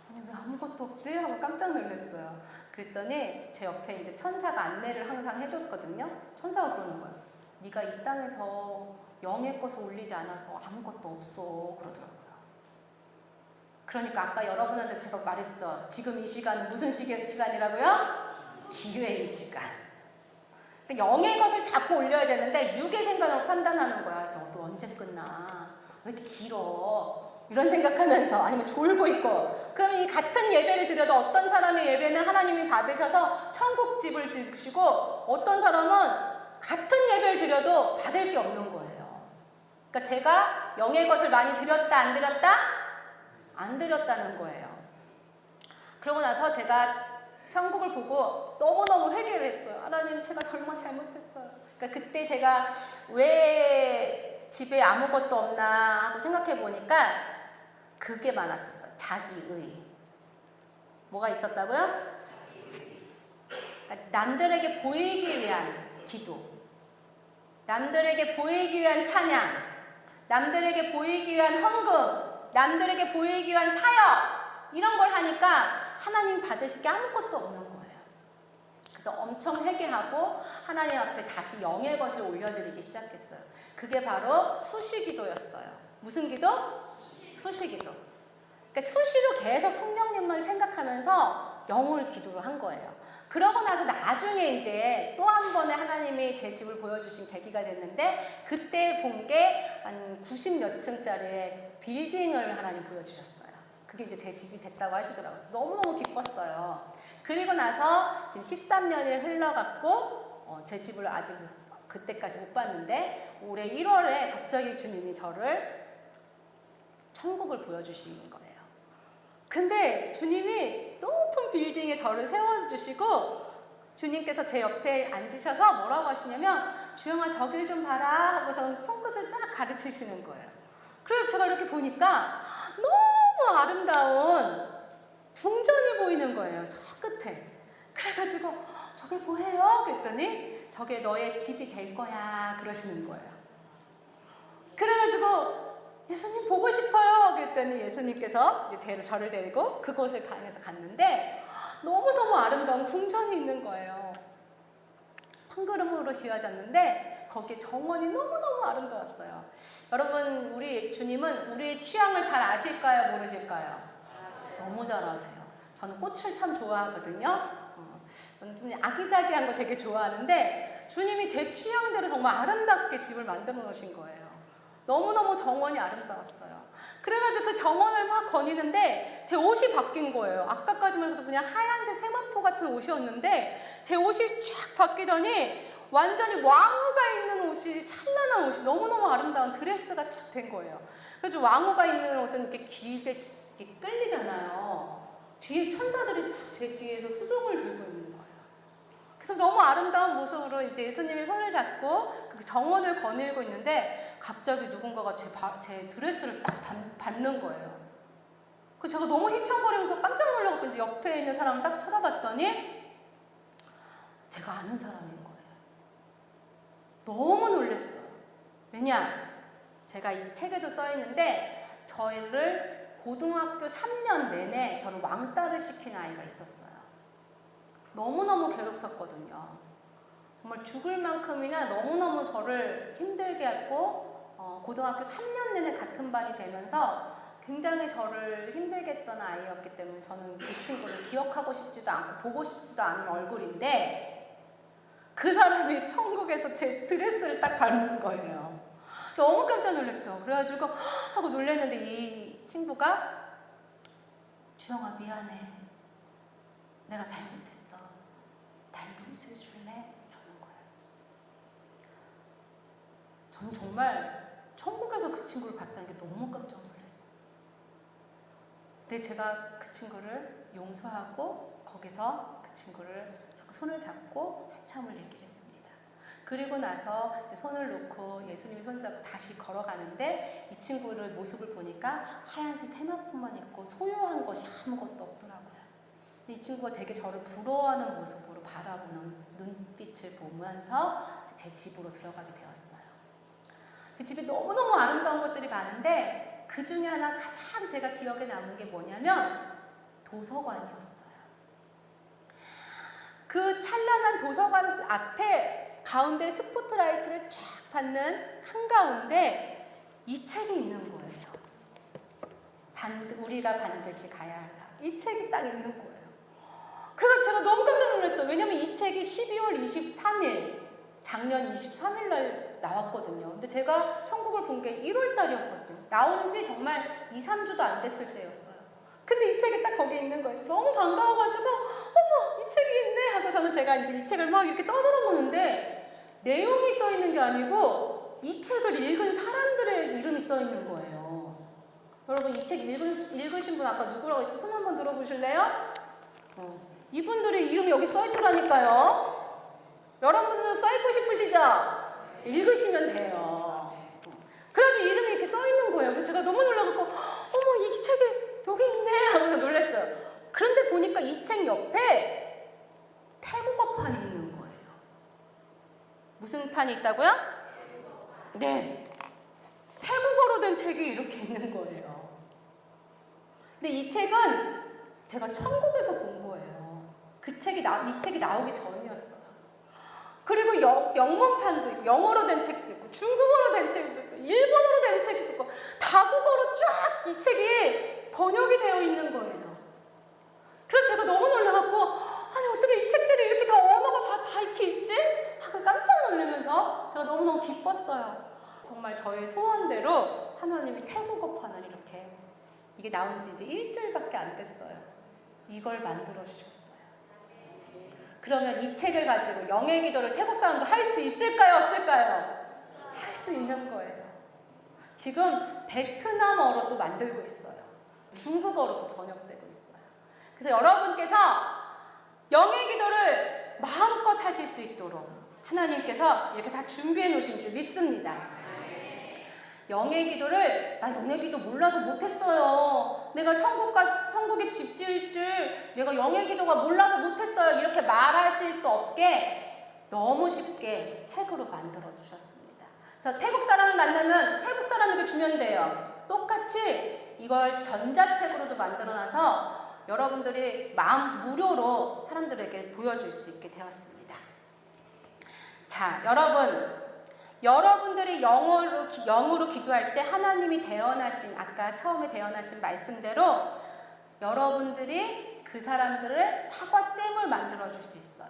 아니 왜 아무것도 없지? 하고 깜짝 놀랐어요. 그랬더니 제 옆에 이제 천사가 안내를 항상 해줬거든요. 천사가 그러는 거예요. 네가 이 땅에서 영의 것을 올리지 않아서 아무것도 없어 그러더라고요. 그러니까 아까 여러분한테 제가 말했죠. 지금 이 시간은 무슨 시간이라고요? 기회의 시간. 영의 것을 자꾸 올려야 되는데 육의 생각으로 판단하는 거야. 너 언제 끝나? 왜 이렇게 길어? 이런 생각하면서 아니면 졸고 있고 그럼 이 같은 예배를 드려도 어떤 사람의 예배는 하나님이 받으셔서 천국집을 지으시고 어떤 사람은 같은 예배를 드려도 받을 게 없는 거예요. 그러니까 제가 영의 것을 많이 드렸다 안 드렸다? 안 드렸다는 거예요. 그러고 나서 제가 천국을 보고 너무너무 회개를 했어요. 하나님, 제가 정말 잘못했어요. 그러니까 그때 제가 왜 집에 아무것도 없나 하고 생각해 보니까 그게 많았었어요. 자기의. 뭐가 있었다고요? 그러니까 남들에게 보이기 위한 기도, 남들에게 보이기 위한 찬양, 남들에게 보이기 위한 헌금, 남들에게 보이기 위한 사역, 이런 걸 하니까 하나님 받으실 게 아무것도 없는 거예요. 그래서 엄청 회개하고 하나님 앞에 다시 영의 것을 올려드리기 시작했어요. 그게 바로 수시기도였어요. 무슨 기도? 수시기도. 그러니까 수시로 계속 성령님만 생각하면서 영을 기도를 한 거예요. 그러고 나서 나중에 이제 또 한 번에 하나님이 제 집을 보여주신 계기가 됐는데, 그때 본 게 한 90몇 층짜리 빌딩을 하나님 보여주셨어요. 그게 이제 제 집이 됐다고 하시더라고요. 너무너무 기뻤어요. 그리고 나서 지금 13년이 흘러갔고 제 집을 아직 그때까지 못 봤는데, 올해 1월에 갑자기 주님이 저를 천국을 보여주신 거예요. 근데 주님이 높은 빌딩에 저를 세워주시고 주님께서 제 옆에 앉으셔서 뭐라고 하시냐면, 주영아 저길 좀 봐라 하고서 손끝을 쫙 가르치시는 거예요. 그래서 제가 이렇게 보니까 너무 아름다운 궁전이 보이는 거예요. 저 끝에. 그래가지고 저게 뭐예요? 그랬더니 저게 너의 집이 될 거야 그러시는 거예요. 그래가지고 예수님 보고 싶어요 그랬더니 예수님께서 이제 저를 데리고 그곳을 향해서 갔는데 너무너무 아름다운 궁전이 있는 거예요. 한 걸음으로 지어졌는데 거기에 정원이 너무너무 아름다웠어요. 여러분, 우리 주님은 우리의 취향을 잘 아실까요? 모르실까요? 너무 잘 아세요. 저는 꽃을 참 좋아하거든요. 저는 좀 아기자기한 거 되게 좋아하는데 주님이 제 취향대로 정말 아름답게 집을 만들어 놓으신 거예요. 너무너무 정원이 아름다웠어요. 그래가지고 그 정원을 막 거니는데 제 옷이 바뀐 거예요. 아까까지만 해도 그냥 하얀색 세마포 같은 옷이었는데 제 옷이 쫙 바뀌더니 완전히 왕후가 입는 옷이, 찬란한 옷이, 너무너무 아름다운 드레스가 쫙 된 거예요. 그래서 왕후가 입는 옷은 이렇게 길게 이렇게 끌리잖아요. 뒤에 천사들이 다 제 뒤에서 수종을 들고 있는 거예요. 그래서 너무 아름다운 모습으로 이제 예수님이 손을 잡고 그 정원을 거닐고 있는데 갑자기 누군가가 제 드레스를 딱 밟는 거예요. 그래서 제가 너무 휘청거리면서 깜짝 놀라고 이제 옆에 있는 사람을 딱 쳐다봤더니 제가 아는 사람인 거예요. 너무 놀랐어요. 왜냐? 제가 이 책에도 써 있는데 저희를 고등학교 3년 내내 저를 왕따를 시킨 아이가 있었어요. 너무너무 괴롭혔거든요. 정말 죽을 만큼이나 너무너무 저를 힘들게 했고 고등학교 3년 내내 같은 반이 되면서 굉장히 저를 힘들게 했던 아이였기 때문에 저는 그 친구를 기억하고 싶지도 않고 보고 싶지도 않은 얼굴인데 그 사람이 천국에서 제 드레스를 딱 밟는 거예요. 너무 깜짝 놀랐죠. 그래가지고 하고 놀랐는데 이 친구가 주영아 미안해. 내가 잘못했어. 날 용서해줄래? 이러는 거예요. 저는 정말 천국에서 그 친구를 봤다는 게 너무 깜짝 놀랐어요. 근데 제가 그 친구를 용서하고 거기서 그 친구를 손을 잡고 한참을 얘기를 했습니다. 그리고 나서 손을 놓고 예수님이 손잡고 다시 걸어가는데 이 친구를 모습을 보니까 하얀색 세마포만 입고 소유한 것이 아무것도 없더라고요. 근데 이 친구가 되게 저를 부러워하는 모습으로 바라보는 눈빛을 보면서 제 집으로 들어가게 되었어요. 그 집에 너무너무 아름다운 것들이 많은데 그 중에 하나 가장 제가 기억에 남은 게 뭐냐면 도서관이었어요. 그 찬란한 도서관 앞에 가운데 스포트라이트를 쫙 받는 한가운데 이 책이 있는 거예요. 우리가 반드시 가야 할 이 책이 딱 있는 거예요. 그래서 제가 너무 깜짝 놀랐어요. 왜냐면 이 책이 12월 23일, 작년 23일 날 나왔거든요. 근데 제가 천국을 본 게 1월 달이었거든요. 나온 지 정말 2, 3주도 안 됐을 때였어요. 근데 이 책이 딱 거기에 있는 거예요. 너무 반가워가지고 어머 이 책이 있네 하고 저는 제가 이제 이 책을 막 이렇게 떠들어 보는데 내용이 써 있는 게 아니고 이 책을 읽은 사람들의 이름이 써 있는 거예요. 여러분 이 책 읽으신 분 아까 누구라고 했지? 손 한번 들어보실래요? 이분들의 이름이 여기 써 있더라니까요. 여러분들도 써 있고 싶으시죠? 읽으시면 돼요. 그래가지고 이름이 이렇게 써 있는 거예요. 그래서 제가 너무 놀라갖고 어머 이 책에 여기 있네 하면서 놀랐어요. 그런데 보니까 이 책 옆에 태국어판이 있는 거예요. 무슨 판이 있다고요? 네. 태국어로 된 책이 이렇게 있는 거예요. 근데 이 책은 제가 천국에서 본 거예요. 이 책이 나오기 전이었어요. 그리고 영문판도 있고, 영어로 된 책도 있고, 중국어로 된 책도 있고, 일본어로 된 책도 있고, 다국어로 쫙 이 책이 번역이 되어 있는 거예요. 그래서 제가 너무 놀라갖고, 아니, 어떻게 이 책들이 이렇게 다 언어가 다 이렇게 있지? 하고 깜짝 놀라면서 제가 너무너무 기뻤어요. 정말 저의 소원대로 하나님이 태국어판을 이렇게, 이게 나온 지 이제 일주일밖에 안 됐어요. 이걸 만들어 주셨어요. 그러면 이 책을 가지고 영의 기도를 태국 사람도 할 수 있을까요? 없을까요? 할 수 있는 거예요. 지금 베트남어로도 만들고 있어요. 중국어로도 번역되고 있어요. 그래서 여러분께서 영의 기도를 마음껏 하실 수 있도록 하나님께서 이렇게 다 준비해 놓으신 줄 믿습니다. 영의 기도를 나 영의 기도 몰라서 못했어요. 내가 천국에 집 지을 줄 내가 영의 기도가 몰라서 못했어요. 이렇게 말하실 수 없게 너무 쉽게 책으로 만들어 주셨습니다. 그래서 태국 사람을 만나면 태국 사람에게 주면 돼요. 똑같이 이걸 전자책으로도 만들어놔서 여러분들이 무료로 사람들에게 보여줄 수 있게 되었습니다. 자, 여러분들이 영으로 기도할 때 하나님이 아까 처음에 대언하신 말씀대로 여러분들이 그 사람들을 사과잼을 만들어 줄 수 있어요.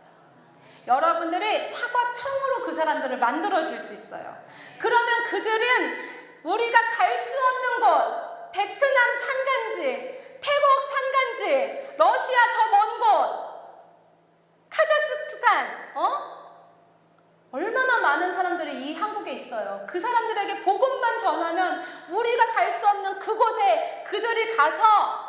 여러분들이 사과청으로 그 사람들을 만들어 줄 수 있어요. 그러면 그들은 우리가 갈 수 없는 곳, 베트남 산간지, 태국 산간지, 러시아 저 먼 곳, 카자흐스탄, 얼마나 많은 사람들이 이 한국에 있어요. 그 사람들에게 복음만 전하면 우리가 갈 수 없는 그곳에 그들이 가서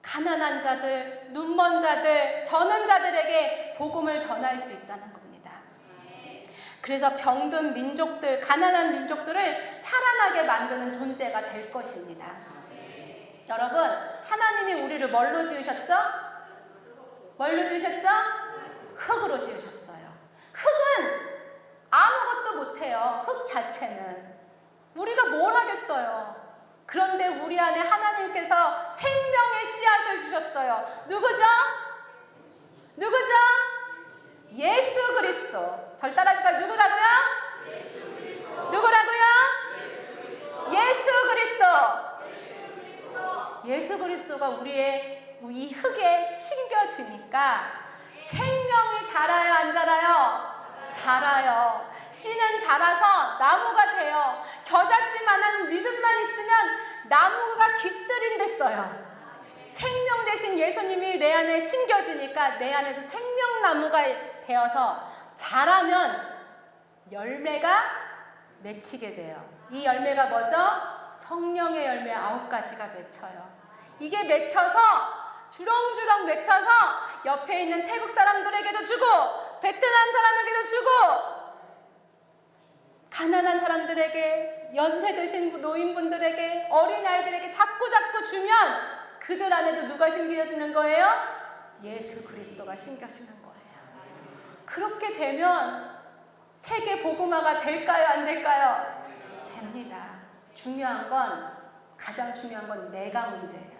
가난한 자들, 눈먼 자들, 저는 자들에게 복음을 전할 수 있다는 겁니다. 그래서 병든 민족들, 가난한 민족들을 살아나게 만드는 존재가 될 것입니다. 여러분, 하나님이 우리를 뭘로 지으셨죠? 뭘로 지으셨죠? 흙으로 지으셨어요. 흙은 아무것도 못해요. 흙 자체는. 우리가 뭘 하겠어요. 그런데 우리 안에 하나님께서 생명의 씨앗을 주셨어요. 누구죠? 누구죠? 예수 그리스도. 절 따라할까요? 누구라고요? 예수 그리스도. 누구라고요? 예수 그리스도. 예수 그리스도가 우리의 이 흙에 심겨지니까 생명이 자라요, 안 자라요? 자라요. 씨는 자라서 나무가 돼요. 겨자씨만한 믿음만 있으면 나무가 깃들인 됐어요. 생명 대신 예수님이 내 안에 심겨지니까 내 안에서 생명나무가 되어서 자라면 열매가 맺히게 돼요. 이 열매가 뭐죠? 성령의 열매 9가지가 맺혀요. 이게 맺혀서 주렁주렁 맺혀서 옆에 있는 태국 사람들에게도 주고 베트남 사람에게도 주고 가난한 사람들에게 연세 드신 노인분들에게 어린아이들에게 자꾸 주면 그들 안에도 누가 심겨지는 거예요? 예수 그리스도가 심겨지는 거예요. 그렇게 되면 세계 복음화가 될까요? 안 될까요? 됩니다. 가장 중요한 건 내가 문제예요.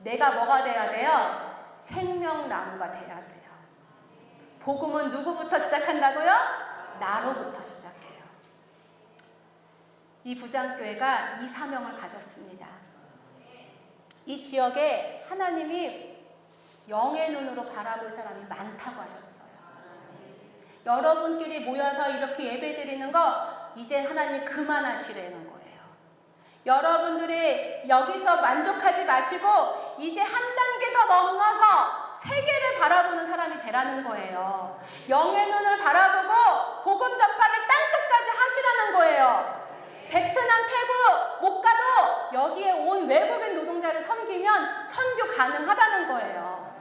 내가 뭐가 돼야 돼요? 생명나무가 돼야 돼요. 복음은 누구부터 시작한다고요? 나로부터 시작해요. 이 부장교회가 이 사명을 가졌습니다. 이 지역에 하나님이 영의 눈으로 바라볼 사람이 많다고 하셨어요. 여러분끼리 모여서 이렇게 예배드리는 거 이제 하나님이 그만하시라는 거예요. 여러분들이 여기서 만족하지 마시고 이제 한 단계 더 넘어서 세계를 바라보는 사람이 되라는 거예요. 영의 눈을 바라보고 복음 전파를 땅끝까지 하시라는 거예요. 베트남, 태국 못 가도 여기에 온 외국인 노동자를 섬기면 선교 가능하다는 거예요.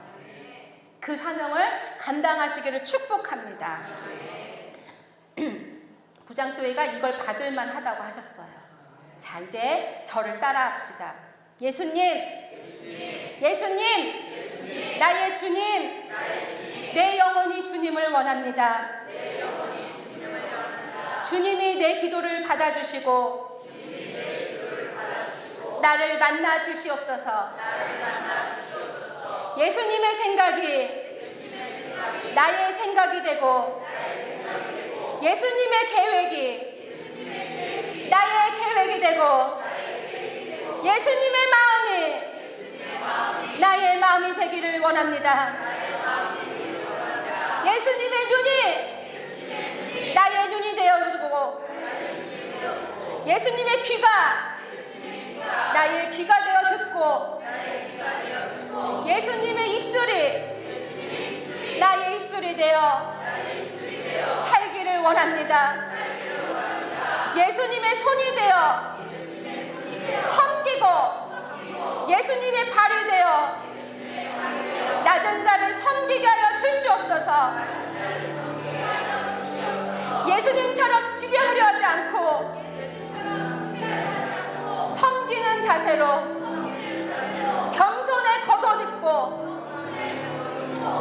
그 사명을 감당하시기를 축복합니다. 부장교회가 이걸 받을만 하다고 하셨어요. 자, 이제 저를 따라합시다. 예수님, 나의 주님, 내 영혼이 주님을 원합니다. 주님이 내 기도를 받아주시고 나를 만나 주시옵소서. 예수님의 생각이 나의 생각이 되고 예수님의 계획이 나의 계획이 되고 예수님의 마음이 나의 마음이 되기를 원합니다. 예수님의 눈이 나의 눈이 되어주고 예수님의 귀가 나의 귀가 되어 듣고 예수님의 입술이 나의 입술이 되어 살기를 원합니다. 예수님의 손이 되어 섬기고 예수님의 발이 되어 낮은 자를 섬기게 하여 주시옵소서. 예수님처럼 지배하려 하지 않고 섬기는 자세로 겸손에 겉옷입고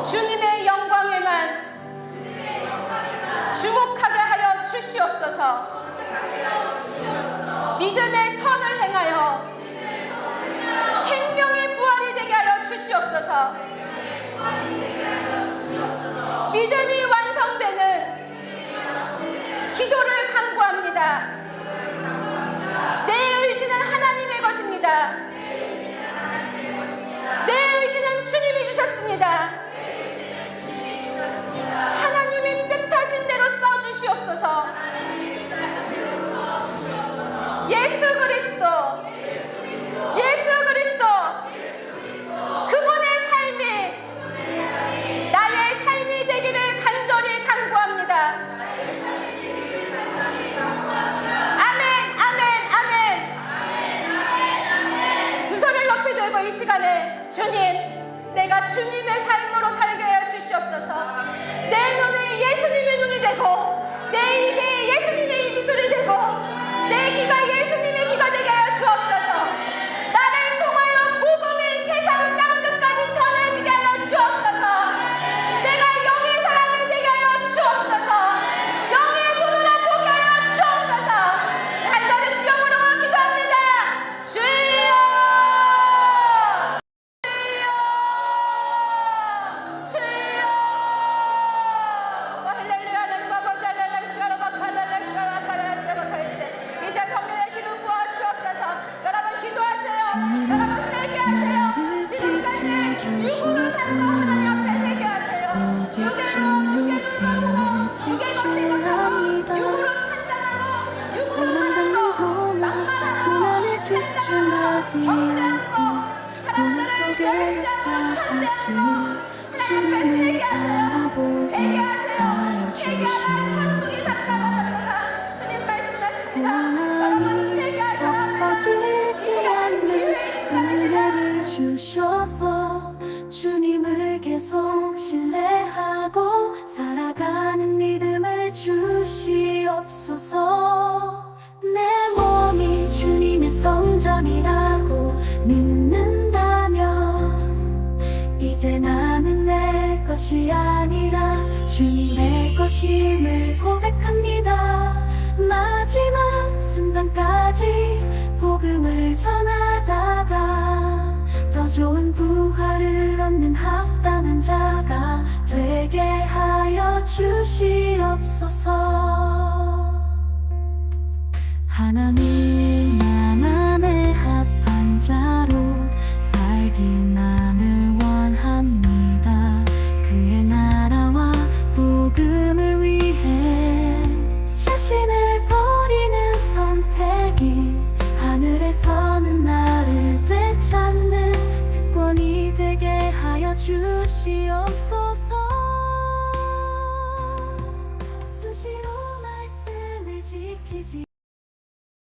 주님의 영광에만 주목하게 하여 주시옵소서. 믿음의 선을 행하여 생명의 부활이 되게 하여 주시옵소서. 믿음이 완성되는 기도를 간구합니다. 내 의지는 하나님의 것입니다. 내 의지는 주님이 주셨습니다. 하나님이 뜻하신 대로 써주시옵소서. 예수 그리스도 그분의 삶이 나의 삶이 되기를 간절히 간구합니다. 들고 이 시간에 주님, 내가 주님의 삶으로 살게 하여 주시옵소서. 내 눈이 예수님의 눈이 되고 내 입이 예수님의 입술이 되고 내 귀가 예수님의 귀가 되게 하여 주옵소서. 나를 통하여 복음이 세상 땅끝까지 전해지게 하여 주옵소서. 내가 영의 사람이 되게 하여 주옵소서. 영의 눈으로 보게 하여 주옵소서. 간절히 주님으로 기도합니다. 주여, 집중하지 않고 고난 속에 역사하시는 주님을 바라보게 하여 주시옵소서. 고난이 없어지지 않는 은혜를 주셔서 주님을 계속 신뢰하고 살아가는 믿음을 주시옵소서. 내 몸이 주님의 성전이라고 믿는다면 이제 나는 내 것이 아니라 주님의 것임을 고백합니다. 마지막 순간까지 복음을 전하다가 더 좋은 부활을 얻는 합당한 자가 되게 하여 주시옵소서. 하나님 나만의 합한 자로 살기 나를 원합니다. 그의 나라와 복음을 위해 자신을 버리는 선택이 하늘에서는 나를 되찾는 특권이 되게 하여 주시옵소서.